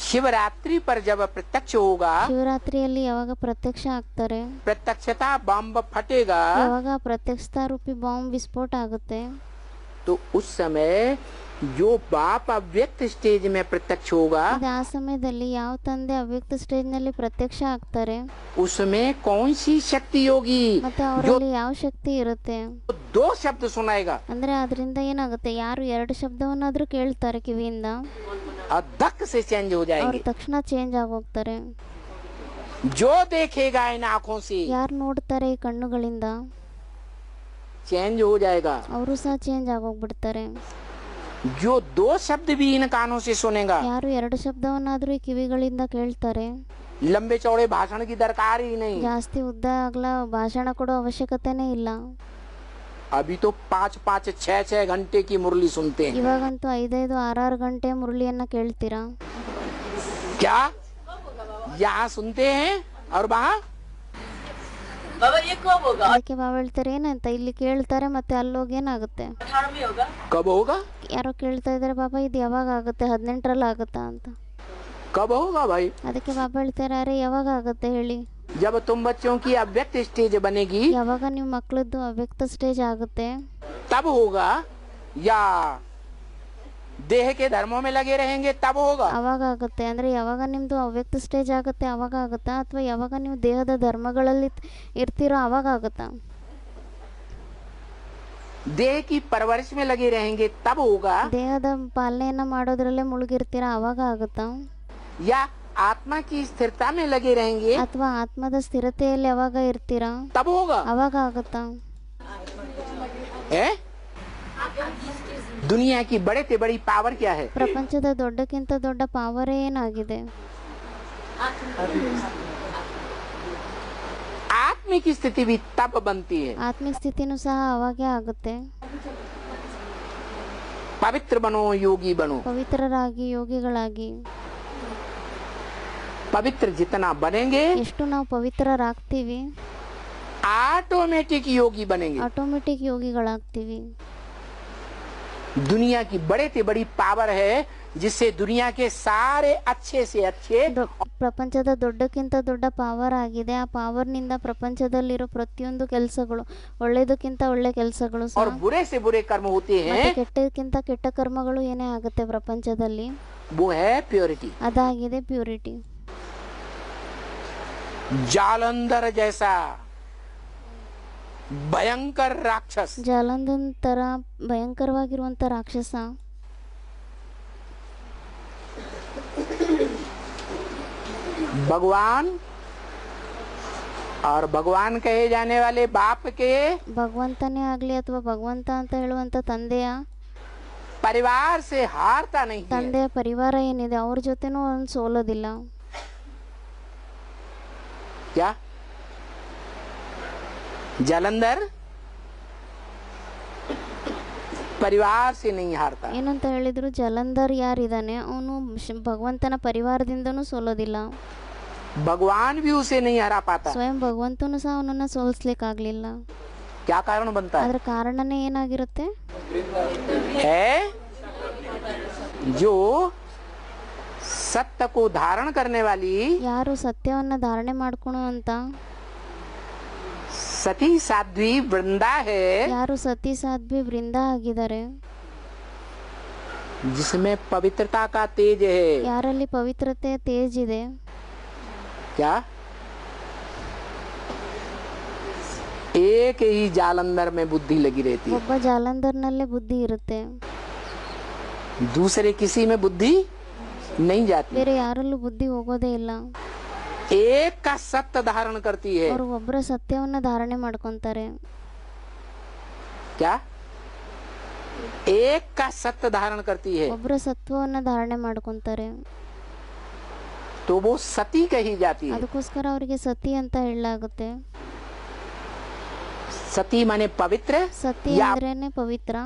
शिवरात्रि पर जब प्रत्यक्ष होगा, ಶಿವರಾತ್ರಿಯಲ್ಲಿ ಯಾವಾಗ ಪ್ರತ್ಯಕ್ಷ ಆಗ್ತಾರೆ, प्रत्यक्षता बम फटेगा, ಯಾವಾಗ ಪ್ರತ್ಯಕ್ಷತಾ ರೂಪಿ ಬಾಂಬ್ ವಿಸ್ಫೋಟ ಆಗುತ್ತೆ, तो उस समय जो बाप अव्यक्त स्टेज में प्रत्यक्ष होगा, ಅದೇ ಆ ಸಮಯದಲ್ಲಿ ಯಾವ ತಂದೆ ಅವ್ಯಕ್ತ ಸ್ಟೇಜ್ ನಲ್ಲಿ ಪ್ರತ್ಯಕ್ಷ ಆಗ್ತಾರೆ, उसमें कौन सी शक्ति होगी ಮತ್ತೆ जो ಅವರಲ್ಲಿ ಯಾವ ಶಕ್ತಿ ಇರುತ್ತೆ 2 शब्द सुनाएगा ಅಂದ್ರೆ ಅದರಿಂದ ಏನಾಗುತ್ತೆ, ಯಾರು 2 ಶಬ್ದವನ್ನಾದ್ರೂ ಕೇಳ್ತಾರೆ ಕಿವಿಯಿಂದ और धक से चेंज हो ಅವ್ರು जाएंगे। ತಕ್ಷಣ ಚೇಂಜ್ ಆಗೋಗ್ತಾರೆ. जो देखेगा इन आँखों से ಯಾರು ನೋಡ್ತಾರೆ ಈ ಕಣ್ಣುಗಳಿಂದ चेंज हो जाएगा। ಅವರು ಸಹ ಚೇಂಜ್ ಆಗೋಗ್ಬಿಡ್ತಾರೆ. जो 2 शब्द भी इन कानों से सुनेगा, ಯಾರು 2 ಶಬ್ದವನ್ನಾದ್ರೂ ಈ ಕಿವಿಗಳಿಂದ ಕೇಳ್ತಾರೆ, लंबे चौड़े भाषण की दरकार ही नहीं। ಜಾಸ್ತಿ ಉದ್ದ ಆಗ್ಲ ಭಾಷಣ ಕೊಡೋ ಅವಶ್ಯಕತೆನೇ ಇಲ್ಲ. अभी तो 5-5, 6-6 घंटे की मुरली सुनते हैं। ಇವಾಗಂತೂ 5-5, 6-6 ಗಂಟೆ ಮುರಳಿಯನ್ನ ಕೇಳ್ತೀರಾ. क्या यहाँ सुनते हैं और वहाँ बाबा ये कब होगा? ಅದಕ್ಕೆ ಬಾಬಾ ಹೇಳ್ತಾರೆ ಏನಂತ, ಇಲ್ಲಿ ಕೇಳ್ತಾರೆ ಮತ್ತೆ ಅಲ್ಲೋಗಿ ಏನಾಗುತ್ತೆ, 18 में होगा? कब होगा? ಯಾರೋ ಕೇಳ್ತಾ ಇದಾರೆ, ಬಾಬಾ ಇದು ಯಾವಾಗ ಆಗುತ್ತೆ, 18ರಲ್ಲಿ ಆಗುತ್ತಾ ಅಂತ. कब होगा भाई? ಅದಕ್ಕೆ ಬಾಬಾ ಹೇಳ್ತಾರೆ, ಅರೆ ಯಾವಾಗ ಆಗುತ್ತೆ ಹೇಳಿ, जब तुम बच्चों की अव्यक्त स्टेज बनेगी ಯಾವಾಗ ನಿಮ್ಮ ಮಕ್ಕಳದ್ದು ಅವ್ಯಕ್ತ ಸ್ಟೇಜ್ ಆಗುತ್ತೆ तब होगा, या देह के धर्मों में लगे रहेंगे तब होगा? ಅವಾಗ ಆಗುತ್ತೆ. ಅಂದ್ರೆ ಯಾವಾಗ ನಿಮ್ದು ಅವ್ಯಕ್ತ ಸ್ಟೇಜ್ ಆಗುತ್ತೆ ಅವಾಗ ಆಗುತ್ತಾ, ಅಥವಾ ಯಾವಾಗ ನೀವು ದೇಹದ ಧರ್ಮಗಳಲ್ಲಿ ಇರ್ತೀರೋ ಅವಾಗ ಆಗುತ್ತಾ? देह की परवरिश में लगे रहेंगे तब होगा, ದೇಹದ ಪಾಲನೆಯನ್ನ ಮಾಡೋದ್ರಲ್ಲೇ ಮುಳುಗಿರ್ತೀರಾ ಅವಾಗ ಆಗುತ್ತಾ, या आत्मा की स्थिरता में लगे रहेंगे ಅಥವಾ ಆತ್ಮದ ಸ್ಥಿರತೆಯಲ್ಲಿ ಯಾವಾಗ ಇರ್ತೀರಾ तब होगा? ಅವಾಗ ಆಗುತ್ತಾ? है? दुनिया की बड़े से बड़ी पावर क्या है? ಪ್ರಪಂಚದ ದೊಡ್ಡಕ್ಕಿಂತ ದೊಡ್ಡ ಪಾವರೇ ಏನಾಗಿದೆ? आत्मा की स्थिति भी तब बनती है। ಆತ್ಮಿಕ ಸ್ಥಿತಿನೂ ಸಹ ಅವಾಗೇ ಆಗುತ್ತೆ. पवित्र बनो, योगी बनो। ಪವಿತ್ರರಾಗಿ ಯೋಗಿಗಳಾಗಿ पवित्र जितना बनेंगे ಎಷ್ಟು ನಾವು ಪವಿತ್ರರಾಗ್ತೀವಿ ऑटोमेटिक योगी बनेंगे। ಆಟೋಮೆಟಿಕ್ ಯೋಗಿಗಳಾಗ್ತೀವಿ. दुनिया की बड़े से बड़ी पावर है जिससे दुनिया के सारे अच्छे से अच्छे ಪ್ರಪಂಚದ ದೊಡ್ಡಕ್ಕಿಂತ ದೊಡ್ಡ ಪಾವರ್ ಆಗಿದೆ. ಆ ಪಾವರ್ನಿಂದ ಪ್ರಪಂಚದಲ್ಲಿರೋ ಪ್ರತಿಯೊಂದು ಕೆಲಸಗಳು, ಒಳ್ಳೇದಕ್ಕಿಂತ ಒಳ್ಳೆ ಕೆಲಸಗಳು और बुरे से बुरे कर्म होते ಮತ್ತೆ हैं, ಕೆಟ್ಟಕ್ಕಿಂತ ಕೆಟ್ಟ ಕರ್ಮಗಳು ಏನೇ ಆಗುತ್ತೆ ಪ್ರಪಂಚದಲ್ಲಿ, वो है प्योरिटी। ಅದಾಗಿದೆ ಪ್ಯೂರಿಟಿ. जालंधर जैसा भयंकर राक्षस ಜಾಲಂಧನ್ ತರ ಭಯಂಕರವಾಗಿರುವಂತ ರಾಕ್ಷಸ भगवान और भगवान कहे जाने वाले बाप के ಭಗವಂತನೇ ಆಗ್ಲಿ ಅಥವಾ ಭಗವಂತ ಅಂತ ಹೇಳುವಂತ ತಂದೆಯ परिवार से हारता नहीं है। ತಂದೆಯ ಪರಿವಾರ ಏನಿದೆ ಅವ್ರ ಜೊತೆನೂ ಅವ್ನು ಸೋಲೋದಿಲ್ಲ. क्या जालंधर परिवार से नहीं हारता? ಏನಂತ ಹೇಳಿದ್ರು, ಜಲಂಧರ್ ಯಾರಿದ್ದಾನೆ ಅವನು ಭಗವಂತನ ಪರಿವಾರದಿಂದನೂ ಸೋಲೋದಿಲ್ಲ. भगवान भी उसे नहीं हरा पाता। ಸ್ವಯಂ ಭಗವಂತನು ಸಹ ಅವನನ್ನ ಸೋಲಿಸ್ಲಿಕ್ಕಾಗ್ಲಿಲ್ಲ. क्या कारण बनता है? ಅದ್ರ ಕಾರಣನೇ ಏನಾಗಿರುತ್ತೆ? है जो सत्य को धारण करने वाली ಯಾರು ಸತ್ಯವನ್ನ ಧಾರಣೆ ಮಾಡ್ಕೊಳೋ ಅಂತ सती साध्वी वृंदा है, ಯಾರು ಸತಿ ಸಾಧ್ವಿ ವೃಂದ ಆಗಿದ್ದಾರೆ, जिसमें पवित्रता का तेज है। ಯಾರಲ್ಲಿ ಪವಿತ್ರತೆ ತೇಜ್ ಇದೆ. क्या एक ही जालंधर में बुद्धि लगी रहती है, ಒಬ್ಬ ಜಾಲಂಧರ್ನಲ್ಲೇ ಬುದ್ಧಿ ಇರುತ್ತೆ, दूसरे किसी में बुद्धि नहीं जाती। ಬೇರೆ ಯಾರಲ್ಲೂ ಬುದ್ಧಿ ಹೋಗೋದೇ ಇಲ್ಲ. एक का सत्य धारण करती है। ಅವರು ಒಬ್ಬರ ಸತ್ಯವನ್ನ ಧಾರಣೆ ಮಾಡ್ಕೊಂತಾರೆ. क्या एक का सत्य धारण करती है ಒಬ್ಬರ ಸತ್ವವನ್ನ ಧಾರಣೆ ಮಾಡ್ಕೊಂತಾರೆ. तो वो सती कही जाती है। ಅದಕ್ಕೋಸ್ಕರ ಅವರಿಗೆ ಸತಿ ಅಂತ ಹೇಳಲಾಗುತ್ತೆ. सती माने पवित्र ಸತಿ या ಅಂದ್ರೇನೆ ಪವಿತ್ರ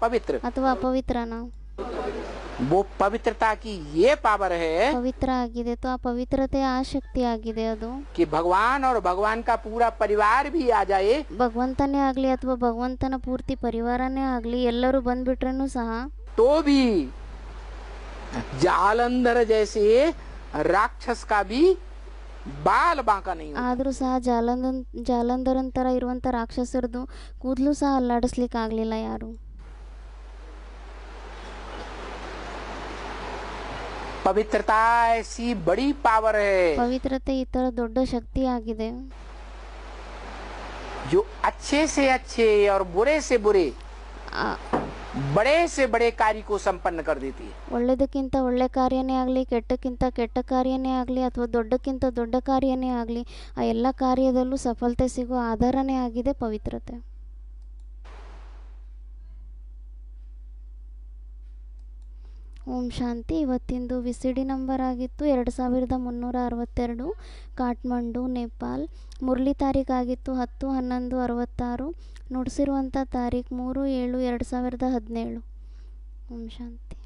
पवित्र। ಅಥವಾ ಅಪವಿತ್ರನ. वो पवित्रता की ये पावर है ಪವಿತ್ರ ಆಗಿದೆ तो ಆ ಪವಿತ್ರತೆಯ ಆ ಶಕ್ತಿ ಆಗಿದೆ ಅದು कि भगवान और भगवान का पूरा परिवार भी आ जाए ಭಗವಂತನೇ ಆಗಲಿ ಅಥವಾ ಭಗವಂತನ ಪೂರ್ತಿ ಪರಿವಾರನೇ ಆಗಲಿ ಎಲ್ಲರೂ ಬಂದ್ಬಿಟ್ರೂ ಸಹ तो भी जालंधर जैसे राक्षस का भी बाल बांका नहीं होता। ಆದರೂ ಸಹ ಜಾಲಂಧರನ್ ಥರ ಇರುವಂಥ ರಾಕ್ಷಸರದು ಕೂದಲು ಸಹ ಅಲ್ಲಾಡಿಸ್ಲಿಕ್ಕೆ ಆಗಲಿಲ್ಲ ಯಾರು. पवित्रता ऐसी बड़ी पावर है ಪವಿತ್ರತೆ ಈ ಥರ ದೊಡ್ಡ ಶಕ್ತಿ ಆಗಿದೆ जो अच्छे से अच्छे और बुरे से बुरे बड़े से बड़े कार्य को संपन्न कर देती है। ಒಳ್ಳೆದಕ್ಕಿಂತ ಒಳ್ಳೆ ಕಾರ್ಯನೇ ಆಗಲಿ ಕೆಟ್ಟಕ್ಕಿಂತ ಕೆಟ್ಟ ಕಾರ್ಯನೇ ಆಗಲಿ ಅಥವಾ ದೊಡ್ಡಕ್ಕಿಂತ ದೊಡ್ಡ ಕಾರ್ಯನೇ ಆಗಲಿ ಆ ಎಲ್ಲ ಕಾರ್ಯದಲ್ಲೂ ಸಫಲತೆ ಸಿಗೋ ಆಧಾರನೇ ಆಗಿದೆ ಪವಿತ್ರತೆ. ಓಂ ಶಾಂತಿ. ಇವತ್ತಿಂದು ವಿಸಿಡಿ ನಂಬರ್ ಆಗಿತ್ತು 2362, ಕಾಠ್ಮಂಡು ನೇಪಾಲ್. ಮುರಳಿ ತಾರೀಕಾಗಿತ್ತು 10-11-66. ನುಡಿಸಿರುವಂಥ ತಾರೀಕು 3/7/2017. ಓಂ ಶಾಂತಿ.